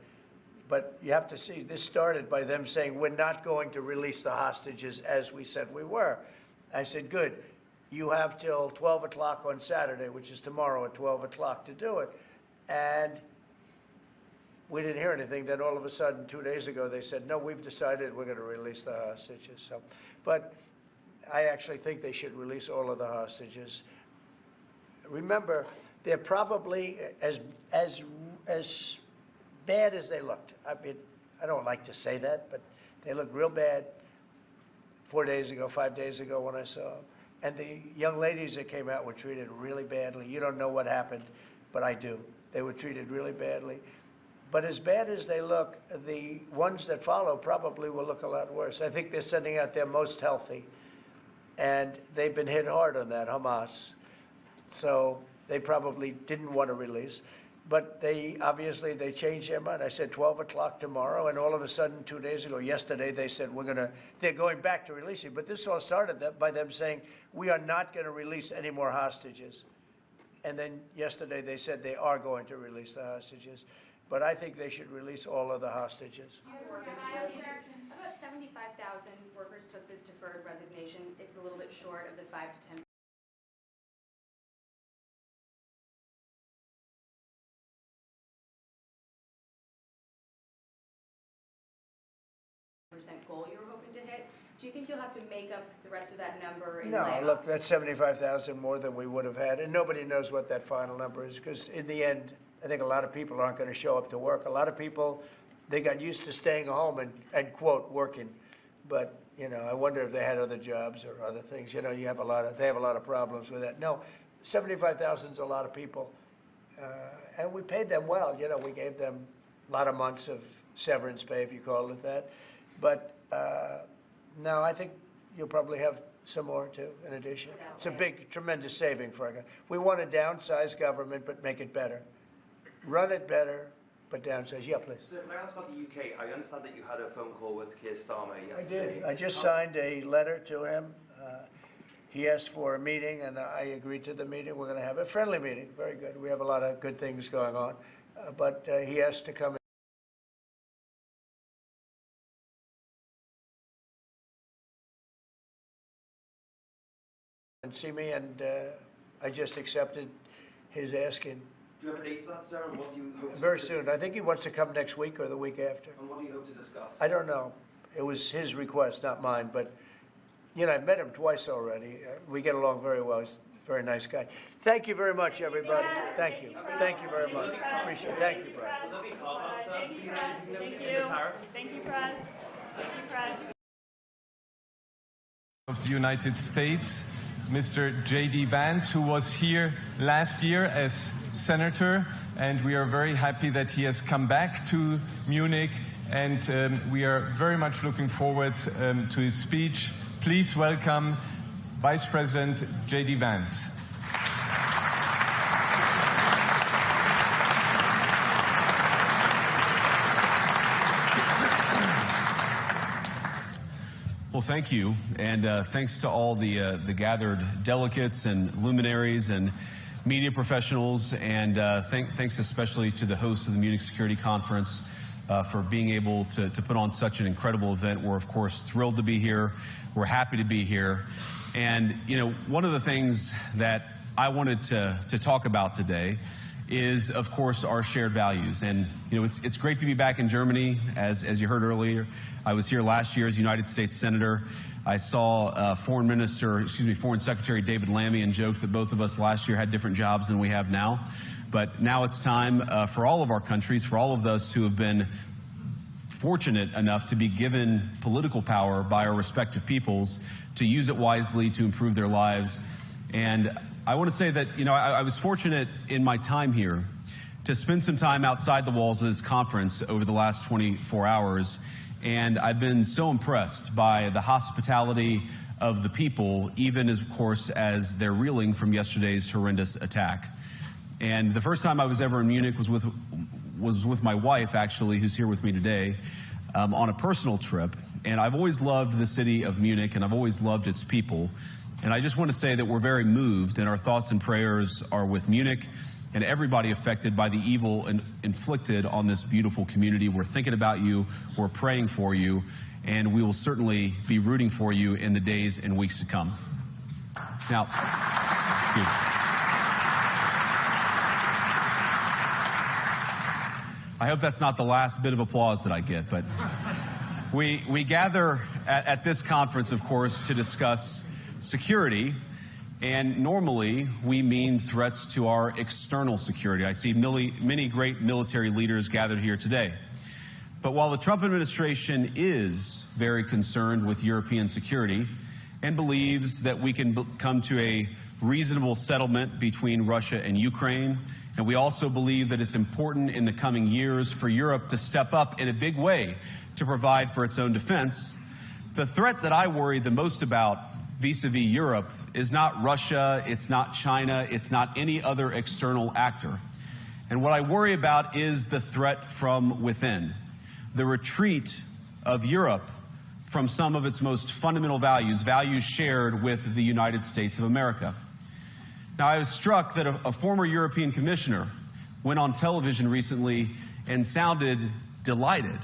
But you have to see, this started by them saying, we're not going to release the hostages as we said we were. I said, good. You have till 12 o'clock on Saturday, which is tomorrow at 12 o'clock to do it. And we didn't hear anything. Then all of a sudden, 2 days ago, they said, no, we've decided we're going to release the hostages. So, but I actually think they should release all of the hostages. Remember, they're probably as bad as they looked. I mean, I don't like to say that, but they look real bad 4 days ago, 5 days ago when I saw them. And the young ladies that came out were treated really badly. You don't know what happened, but I do. They were treated really badly. But as bad as they look, the ones that follow probably will look a lot worse. I think they're sending out their most healthy. And they've been hit hard on that, Hamas. So they probably didn't want to release. But they changed their mind. I said 12 o'clock tomorrow, and all of a sudden, 2 days ago, yesterday, they said they're going back to releasing. But this all started by them saying, we are not going to release any more hostages. And then yesterday, they said they are going to release the hostages. But I think they should release all of the hostages. About 75,000 workers took this deferred resignation. It's a little bit short of the 5 to 10%. Goal you were hoping to hit. Do you think you'll have to make up the rest of that number in layoffs? No, look, that's 75,000 more than we would have had, and nobody knows what that final number is, because in the end, I think a lot of people aren't going to show up to work. A lot of people, they got used to staying home and quote, working. But, you know, I wonder if they had other jobs or other things. You know, they have a lot of problems with that. No, 75,000 is a lot of people. And we paid them well. You know, we gave them a lot of months of severance pay, if you call it that. But no, I think you'll probably have some more too, in addition. It's a big, tremendous saving for us. We want to downsize government, but make it better. Run it better, but downsize. Yeah, please. So, may I ask about the UK? I understand that you had a phone call with Keir Starmer yesterday. I did. I just signed a letter to him. He asked for a meeting, and I agreed to the meeting. We're going to have a friendly meeting. Very good. We have a lot of good things going on. But he asked to come and see me, and I just accepted his asking. Do you have a date for that, sir? And what do you hope to Very soon. I think he wants to come next week or the week after. And what do you hope to discuss? I don't know. It was his request, not mine. But, you know, I've met him twice already. We get along very well. He's a very nice guy. Thank you very much, everybody. Thank you. Thank you very much. Appreciate it. Thank you, Brian. Will there be carve-outs, sir? Thank you, press. Thank you, press. Thank you, press. Of the United States, Mr. J.D. Vance, who was here last year as senator, and we are very happy that he has come back to Munich, and we are very much looking forward to his speech. Please welcome Vice President J.D. Vance. Well, thank you, and thanks to all the gathered delegates and luminaries and media professionals, and thanks especially to the host of the Munich Security Conference for being able to put on such an incredible event. We're, of course, thrilled to be here. We're happy to be here. And, you know, one of the things that I wanted to talk about today is, of course, our shared values. And, you know, it's great to be back in Germany. As you heard earlier, I was here last year as United States Senator. I saw Foreign Secretary David Lammy and joked that both of us last year had different jobs than we have now. But now it's time for all of our countries, for all of us who have been fortunate enough to be given political power by our respective peoples, to use it wisely to improve their lives. And I want to say that, you know, I was fortunate in my time here to spend some time outside the walls of this conference over the last 24 hours. And I've been so impressed by the hospitality of the people, even as, of course, as they're reeling from yesterday's horrendous attack. And the first time I was ever in Munich was with my wife, actually, who's here with me today, on a personal trip. And I've always loved the city of Munich, and I've always loved its people. And I just want to say that we're very moved, and our thoughts and prayers are with Munich and everybody affected by the evil inflicted on this beautiful community. We're thinking about you, we're praying for you, and we will certainly be rooting for you in the days and weeks to come. Now, I hope that's not the last bit of applause that I get, but we gather at this conference, of course, to discuss security. And normally, we mean threats to our external security. I see many great military leaders gathered here today. But while the Trump administration is very concerned with European security, and believes that we can come to a reasonable settlement between Russia and Ukraine. And we also believe that it's important in the coming years for Europe to step up in a big way to provide for its own defense. The threat that I worry the most about vis-a-vis Europe is not Russia, it's not China, it's not any other external actor. And what I worry about is the threat from within, the retreat of Europe from some of its most fundamental values, values shared with the United States of America. Now, I was struck that a former European commissioner went on television recently and sounded delighted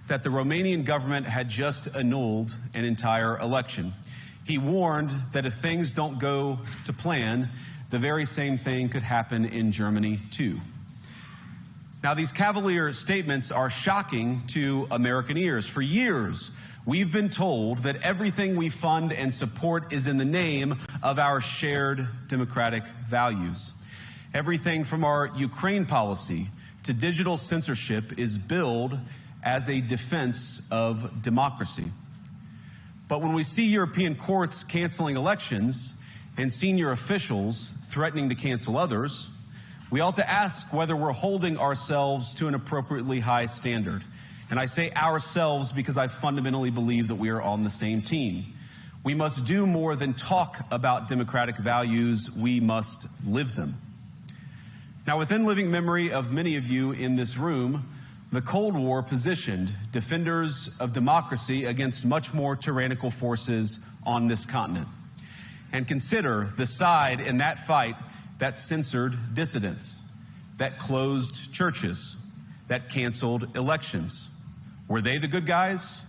that the Romanian government had just annulled an entire election. He warned that if things don't go to plan, the very same thing could happen in Germany, too. Now, these cavalier statements are shocking to American ears. For years, we've been told that everything we fund and support is in the name of our shared democratic values. Everything from our Ukraine policy to digital censorship is billed as a defense of democracy. But when we see European courts canceling elections and senior officials threatening to cancel others, we ought to ask whether we're holding ourselves to an appropriately high standard. And I say ourselves because I fundamentally believe that we are on the same team. We must do more than talk about democratic values, we must live them. Now, within living memory of many of you in this room, the Cold War positioned defenders of democracy against much more tyrannical forces on this continent. And consider the side in that fight that censored dissidents, that closed churches, that canceled elections. Were they the good guys?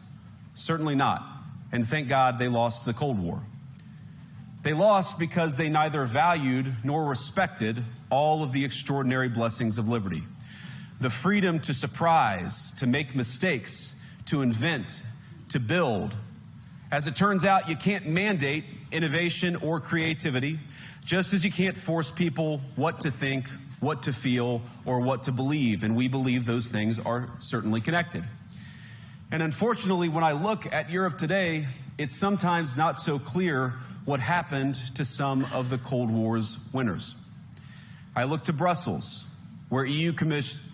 Certainly not. And thank God they lost the Cold War. They lost because they neither valued nor respected all of the extraordinary blessings of liberty. The freedom to surprise, to make mistakes, to invent, to build. As it turns out, you can't mandate innovation or creativity, just as you can't force people what to think, what to feel, or what to believe. And we believe those things are certainly connected. And unfortunately, when I look at Europe today, it's sometimes not so clear what happened to some of the Cold War's winners. I look to Brussels, where EU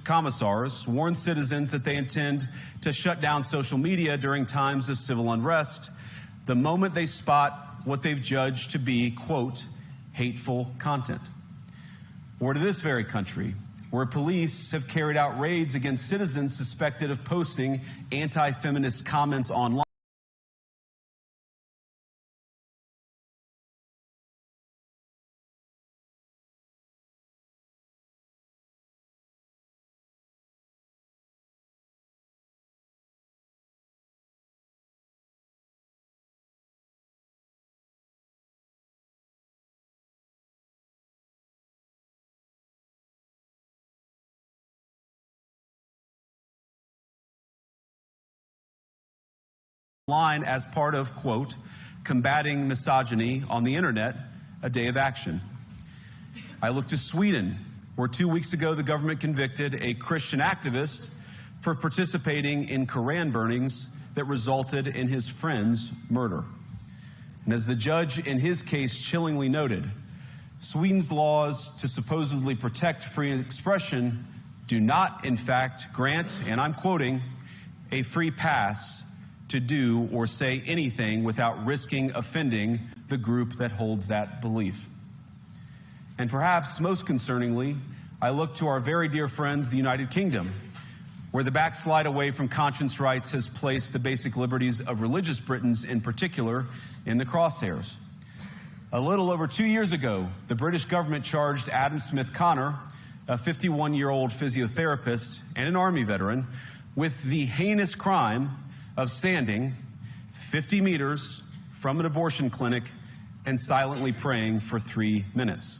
commissars warn citizens that they intend to shut down social media during times of civil unrest the moment they spot what they've judged to be, quote, hateful content. Or to this very country, where police have carried out raids against citizens suspected of posting anti-feminist comments online. Line as part of, quote, combating misogyny on the internet, a day of action. I look to Sweden, where 2 weeks ago the government convicted a Christian activist for participating in Koran burnings that resulted in his friend's murder. And as the judge in his case chillingly noted, Sweden's laws to supposedly protect free expression do not, in fact, grant, and I'm quoting, a free pass to do or say anything without risking offending the group that holds that belief. And perhaps most concerningly, I look to our very dear friends, the United Kingdom, where the backslide away from conscience rights has placed the basic liberties of religious Britons in particular in the crosshairs. A little over 2 years ago, the British government charged Adam Smith Connor, a 51-year-old physiotherapist and an Army veteran, with the heinous crime of standing 50 meters from an abortion clinic and silently praying for 3 minutes.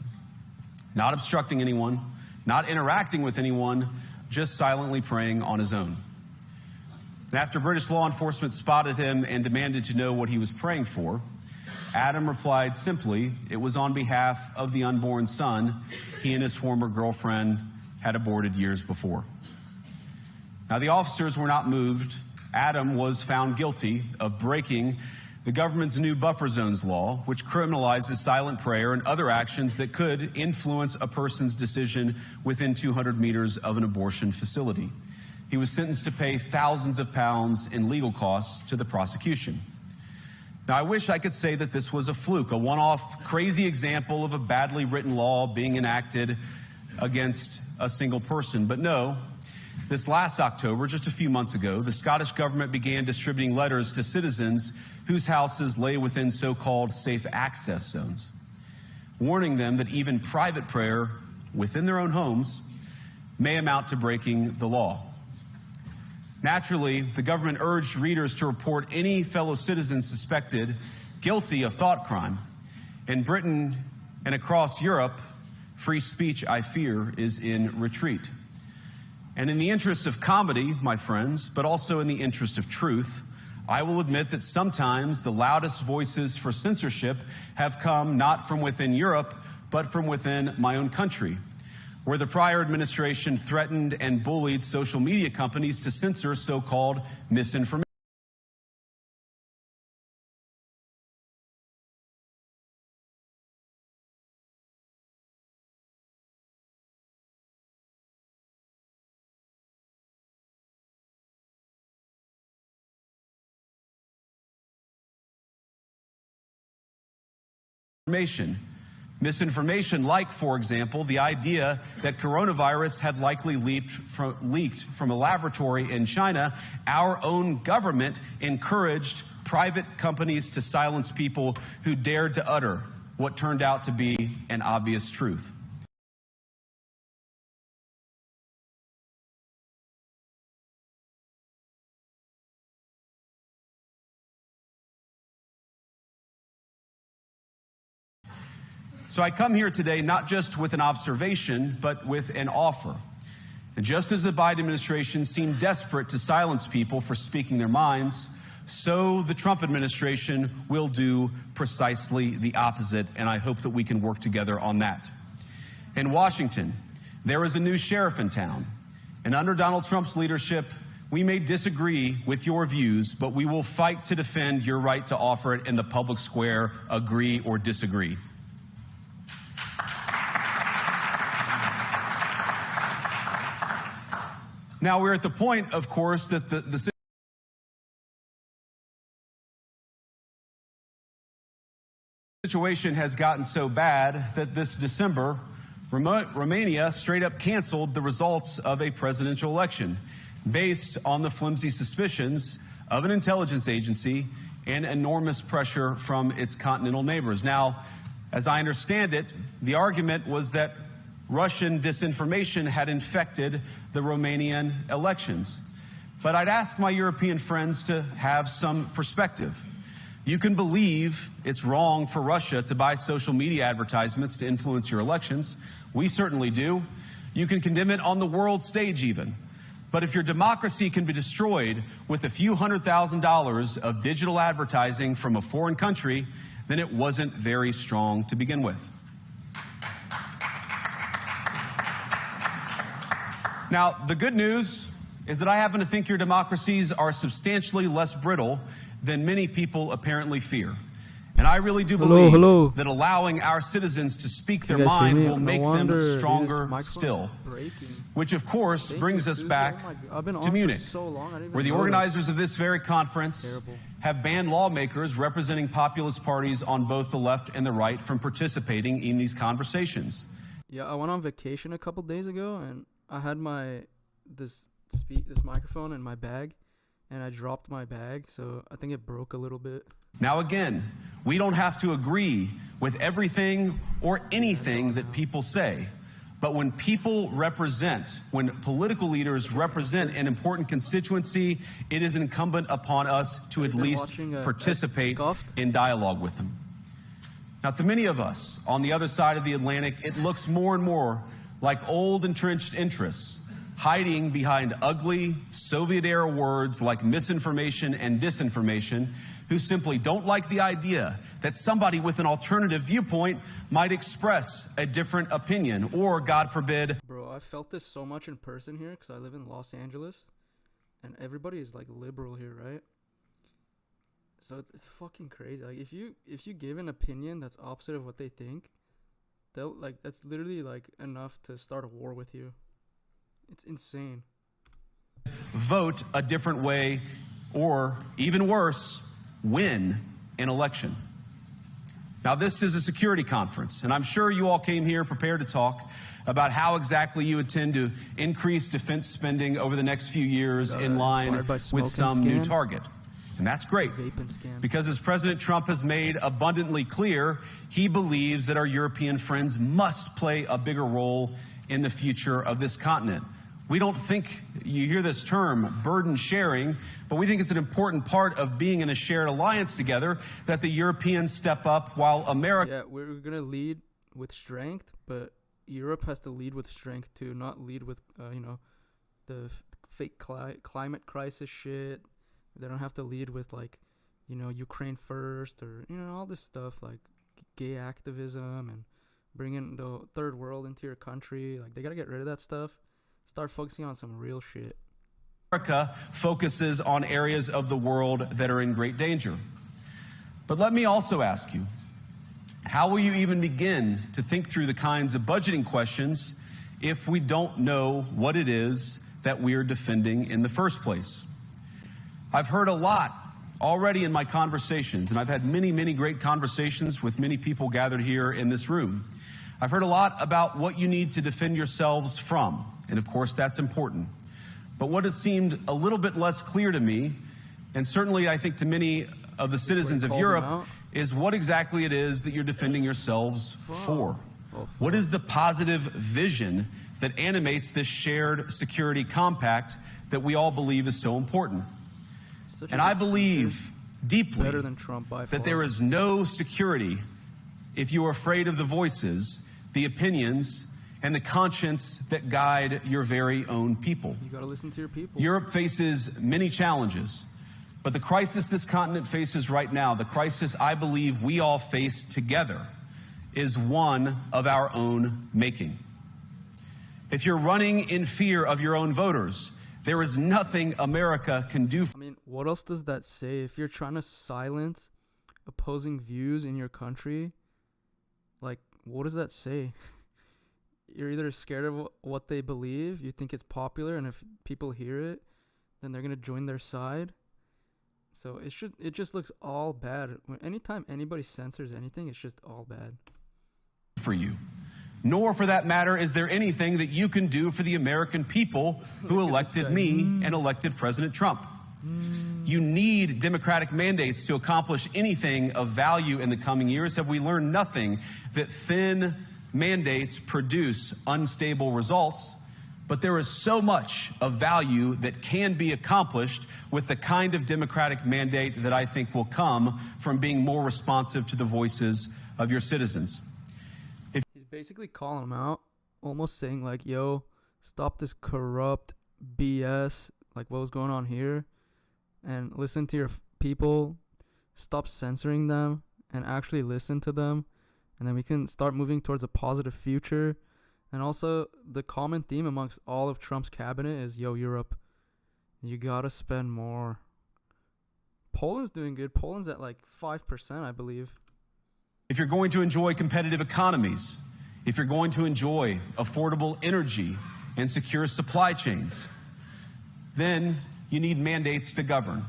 Not obstructing anyone, not interacting with anyone, just silently praying on his own. And after British law enforcement spotted him and demanded to know what he was praying for, Adam replied simply, it was on behalf of the unborn son he and his former girlfriend had aborted years before. Now, the officers were not moved. Adam was found guilty of breaking the government's new buffer zones law, which criminalizes silent prayer and other actions that could influence a person's decision within 200 meters of an abortion facility. He was sentenced to pay thousands of pounds in legal costs to the prosecution. Now, I wish I could say that this was a fluke, a one-off crazy example of a badly written law being enacted against a single person. But no, this last October, just a few months ago, the Scottish government began distributing letters to citizens whose houses lay within so-called safe access zones, warning them that even private prayer within their own homes may amount to breaking the law. Naturally, the government urged readers to report any fellow citizens suspected guilty of thought crime. In Britain and across Europe, free speech, I fear, is in retreat. And in the interest of comedy, my friends, but also in the interest of truth, I will admit that sometimes the loudest voices for censorship have come not from within Europe, but from within my own country, where the prior administration threatened and bullied social media companies to censor so-called misinformation. Misinformation like, for example, the idea that coronavirus had likely leaked from a laboratory in China. Our own government encouraged private companies to silence people who dared to utter what turned out to be an obvious truth. So I come here today not just with an observation, but with an offer. And just as the Biden administration seemed desperate to silence people for speaking their minds, so the Trump administration will do precisely the opposite, and I hope that we can work together on that. In Washington, there is a new sheriff in town, and under Donald Trump's leadership, we may disagree with your views, but we will fight to defend your right to offer it in the public square, agree or disagree. Now, we're at the point, of course, that the situation has gotten so bad that this December, Romania straight up canceled the results of a presidential election based on the flimsy suspicions of an intelligence agency and enormous pressure from its continental neighbors. Now, as I understand it, the argument was that Russian disinformation had infected the Romanian elections. But I'd ask my European friends to have some perspective. You can believe it's wrong for Russia to buy social media advertisements to influence your elections. We certainly do. You can condemn it on the world stage even. But if your democracy can be destroyed with a few $100,000 of digital advertising from a foreign country, then it wasn't very strong to begin with. Now, the good news is that I happen to think your democracies are substantially less brittle than many people apparently fear. And I really do believe that allowing our citizens to speak their mind will make them stronger still. Which, of course, brings us back to Munich, where the organizers of this very conference have banned lawmakers representing populist parties on both the left and the right from participating in these conversations. Yeah, I went on vacation a couple days ago, and I had this microphone in my bag, and I dropped my bag, so I think it broke a little bit. Now again, we don't have to agree with everything or anything that people say, but when when political leaders represent an important constituency, it is incumbent upon us to at least participate in dialogue with them. Now, to many of us on the other side of the Atlantic, it looks more and more like old entrenched interests hiding behind ugly Soviet-era words like misinformation and disinformation, who simply don't like the idea that somebody with an alternative viewpoint might express a different opinion or, God forbid... Bro, I felt this so much in person here because I live in Los Angeles, and everybody is like liberal here, right? So it's fucking crazy. Like if you give an opinion that's opposite of what they think, they'll like that's literally like enough to start a war with you. It's insane. Vote a different way, or even worse, win an election. Now, this is a security conference, and I'm sure you all came here prepared to talk about how exactly you intend to increase defense spending over the next few years in line with some new target. And that's great, because as President Trump has made abundantly clear, he believes that our European friends must play a bigger role in the future of this continent. We don't think, you hear this term, burden sharing, but we think it's an important part of being in a shared alliance together that the Europeans step up while America... Yeah, we're going to lead with strength, but Europe has to lead with strength too, not lead with, the fake climate crisis shit. They don't have to lead with, like, Ukraine first or, all this stuff like gay activism and bringing the third world into your country. Like, they got to get rid of that stuff. Start focusing on some real shit. America focuses on areas of the world that are in great danger. But let me also ask you, how will you even begin to think through the kinds of budgeting questions if we don't know what it is that we're defending in the first place? I've heard a lot already in my conversations, and I've had many, many great conversations with many people gathered here in this room. I've heard a lot about what you need to defend yourselves from, and of course that's important. But what has seemed a little bit less clear to me, and certainly I think to many of the citizens of Europe, is what exactly it is that you're defending yourselves for. What is the positive vision that animates this shared security compact that we all believe is so important? And I believe deeply that there is no security if you are afraid of the voices, the opinions, and the conscience that guide your very own people. You got to listen to your people. Europe faces many challenges, but the crisis this continent faces right now, the crisis I believe we all face together, is one of our own making. If you're running in fear of your own voters, there is nothing America can do. I mean, what else does that say? If you're trying to silence opposing views in your country, like, what does that say? You're either scared of what they believe, you think it's popular, and if people hear it, then they're going to join their side. So it just looks all bad. Anytime anybody censors anything, it's just all bad. For you. Nor, for that matter, is there anything that you can do for the American people who elected me and elected President Trump. You need democratic mandates to accomplish anything of value in the coming years. Have we learned nothing that thin mandates produce unstable results? But there is so much of value that can be accomplished with the kind of democratic mandate that I think will come from being more responsive to the voices of your citizens. He's basically calling them out, almost saying like, yo, stop this corrupt BS, like what was going on here, and listen to your people, stop censoring them, and actually listen to them, and then we can start moving towards a positive future. And also, the common theme amongst all of Trump's cabinet is, yo, Europe, you gotta spend more. Poland's doing good. Poland's at like 5%, I believe. If you're going to enjoy competitive economies, if you're going to enjoy affordable energy and secure supply chains, then you need mandates to govern,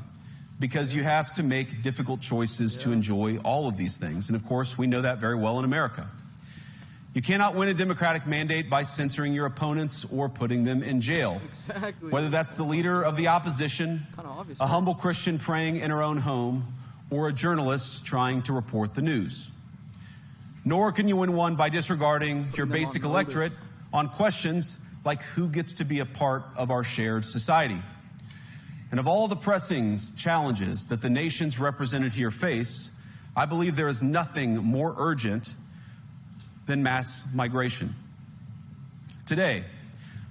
because you have to make difficult choices to enjoy all of these things. And of course, we know that very well in America. You cannot win a democratic mandate by censoring your opponents or putting them in jail. Exactly. Whether that's the leader of the opposition, a humble Christian praying in her own home, or a journalist trying to report the news. Nor can you win one by disregarding your basic electorate on questions like who gets to be a part of our shared society. And of all the pressing challenges that the nations represented here face, I believe there is nothing more urgent than mass migration. Today,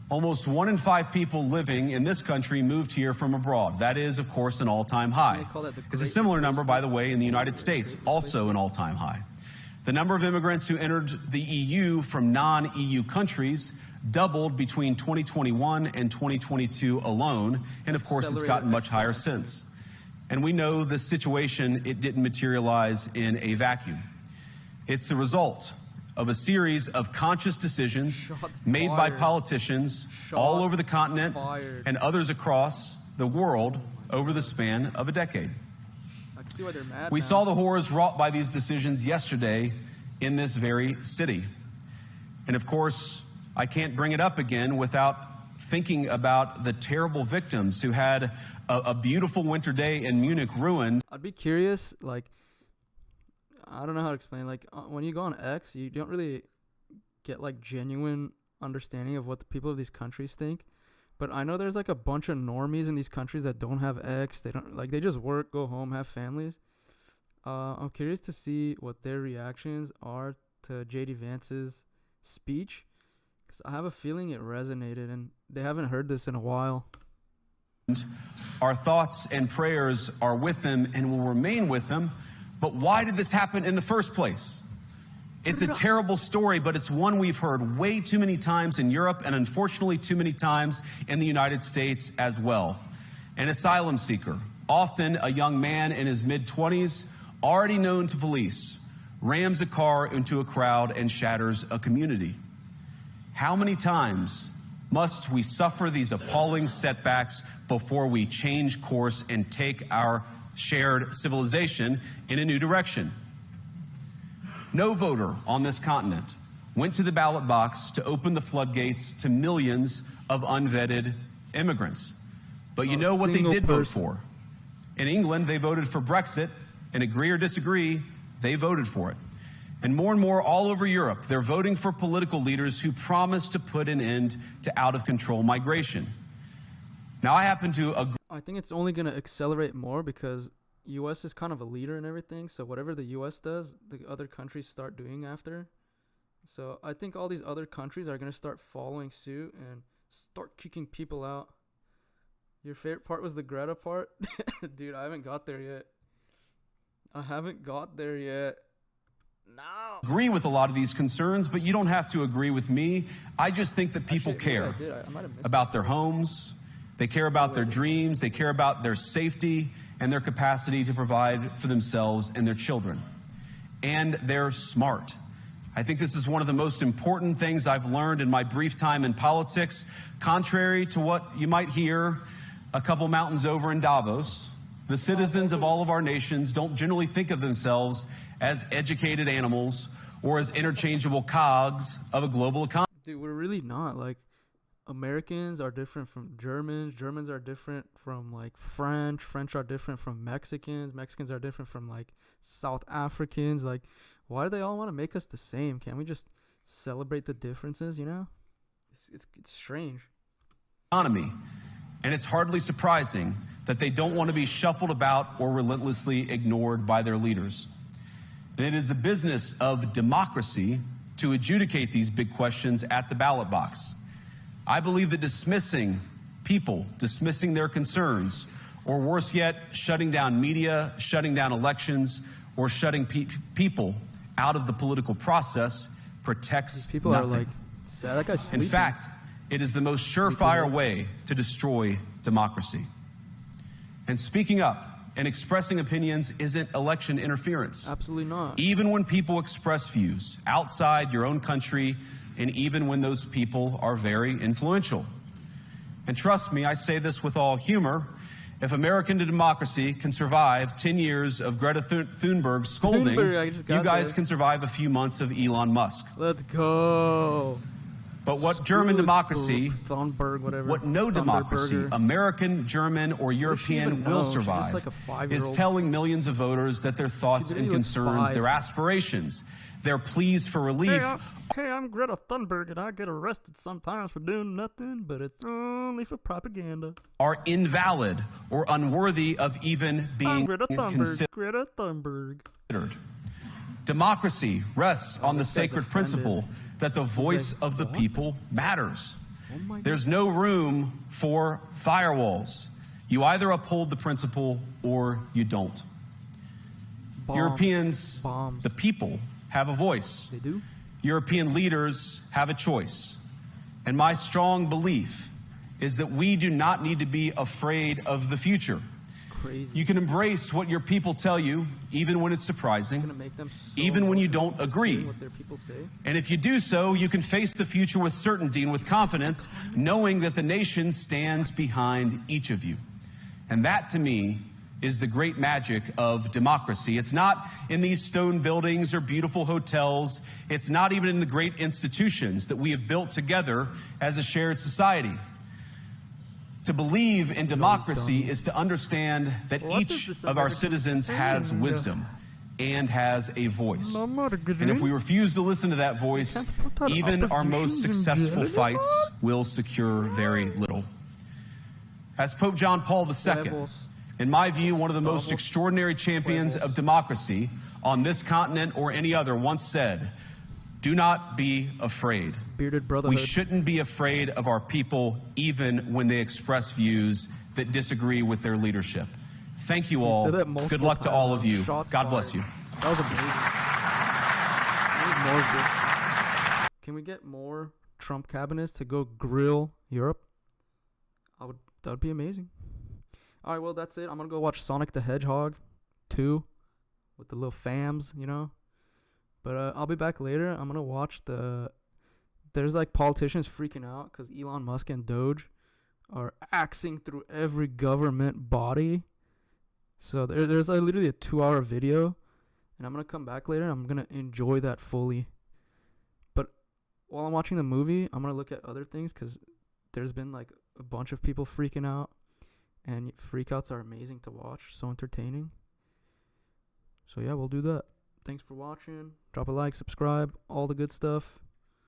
almost 1 in 5 people living in this country moved here from abroad. That is, of course, an all-time high. It's a similar number, by the way, in the United States, also an all-time high. The number of immigrants who entered the EU from non-EU countries doubled between 2021 and 2022 alone, and of course it's gotten much higher since. And we know the situation, it didn't materialize in a vacuum. It's the result of a series of conscious decisions made by politicians all over the continent and others across the world over the span of a decade. I can see why they're mad We now. saw the horrors wrought by these decisions yesterday in this very city. And of course, I can't bring it up again without thinking about the terrible victims who had a beautiful winter day in Munich ruined. I'd be curious, like, I don't know how to explain. Like, when you go on X, you don't really get, like, genuine understanding of what the people of these countries think. But I know there's, like, a bunch of normies in these countries that don't have X. They don't, like, they just work, go home, have families. I'm curious to see what their reactions are to J.D. Vance's speech, because I have a feeling it resonated, and they haven't heard this in a while. Our thoughts and prayers are with them and will remain with them. But why did this happen in the first place? It's a terrible story, but it's one we've heard way too many times in Europe and unfortunately too many times in the United States as well. An asylum seeker, often a young man in his mid-20s, already known to police, rams a car into a crowd and shatters a community. How many times must we suffer these appalling setbacks before we change course and take our shared civilization in a new direction? No voter on this continent went to the ballot box to open the floodgates to millions of unvetted immigrants. But you know what they did vote for? In England, they voted for Brexit, and agree or disagree, they voted for it. And more all over Europe, they're voting for political leaders who promise to put an end to out-of-control migration. Now, I happen to agree. I think it's only going to accelerate more because U.S. is kind of a leader in everything. So whatever the U.S. does, the other countries start doing after. So I think all these other countries are going to start following suit and start kicking people out. Your favorite part was the Greta part? Dude, I haven't got there yet. No. Agree with a lot of these concerns, but you don't have to agree with me. I just think that people care about their homes. They care about their dreams. They care about their safety and their capacity to provide for themselves and their children. And they're smart. I think this is one of the most important things I've learned in my brief time in politics. Contrary to what you might hear a couple mountains over in Davos, the citizens of all of our nations don't generally think of themselves as educated animals or as interchangeable cogs of a global economy. Dude, we're really not. Like, Americans are different from Germans. Germans are different from, like, French. French are different from Mexicans. Mexicans are different from, like, South Africans. Like, why do they all want to make us the same? Can't we just celebrate the differences, you know? It's strange. Economy. And it's hardly surprising that they don't want to be shuffled about or relentlessly ignored by their leaders. And it is the business of democracy to adjudicate these big questions at the ballot box. I believe that dismissing people, dismissing their concerns, or worse yet, shutting down media, shutting down elections, or shutting people out of the political process protects These people nothing. are like, that guy's sleeping. In fact, it is the most surefire way to destroy democracy. And speaking up and expressing opinions isn't election interference. Absolutely not. Even when people express views outside your own country, and even when those people are very influential. And trust me, I say this with all humor, if American democracy can survive 10 years of Greta Thunberg scolding, you guys can survive a few months of Elon Musk. Let's go. But what German democracy, what no democracy, American, German, or European will survive is telling millions of voters that their thoughts and concerns, their aspirations, their pleas for relief. Hey, I'm Greta Thunberg, and I get arrested sometimes for doing nothing, but it's only for propaganda. Are invalid or unworthy of even being considered. Greta Thunberg. Democracy rests on the sacred principle that the voice of the people matters. There's no room for firewalls. You either uphold the principle or you don't. Europeans, the people, have a voice. They do? European leaders have a choice. And my strong belief is that we do not need to be afraid of the future. crazy. You can embrace what your people tell you, even when it's surprising, It's gonna make them so even when you emotional don't just agree. hearing what their people say. And if you do so, you can face the future with certainty and with confidence, knowing that the nation stands behind each of you. And that, to me, is the great magic of democracy. It's not in these stone buildings or beautiful hotels. It's not even in the great institutions that we have built together as a shared society. To believe in democracy is to understand that each of our citizens has wisdom and has a voice. And if we refuse to listen to that voice, even our most successful fights will secure very little. As Pope John Paul II, in my view, one of the most extraordinary champions of democracy on this continent or any other, once said, "Do not be afraid." Bearded brotherhood. We shouldn't be afraid of our people, even when they express views that disagree with their leadership. Thank you all. Good luck to all of you. God bless you. That was amazing. I need more of this. Can we get more Trump cabinets to go grill Europe? That would be amazing. All right, well, that's it. I'm going to go watch Sonic the Hedgehog 2 with the little fams, you know. But I'll be back later. I'm going to watch there's like politicians freaking out because Elon Musk and Doge are axing through every government body. So there's like literally a 2-hour video. And I'm going to come back later. I'm going to enjoy that fully. But while I'm watching the movie, I'm going to look at other things because there's been like a bunch of people freaking out. And freakouts are amazing to watch. So entertaining. So yeah, we'll do that. Thanks for watching. Drop a like, subscribe, all the good stuff.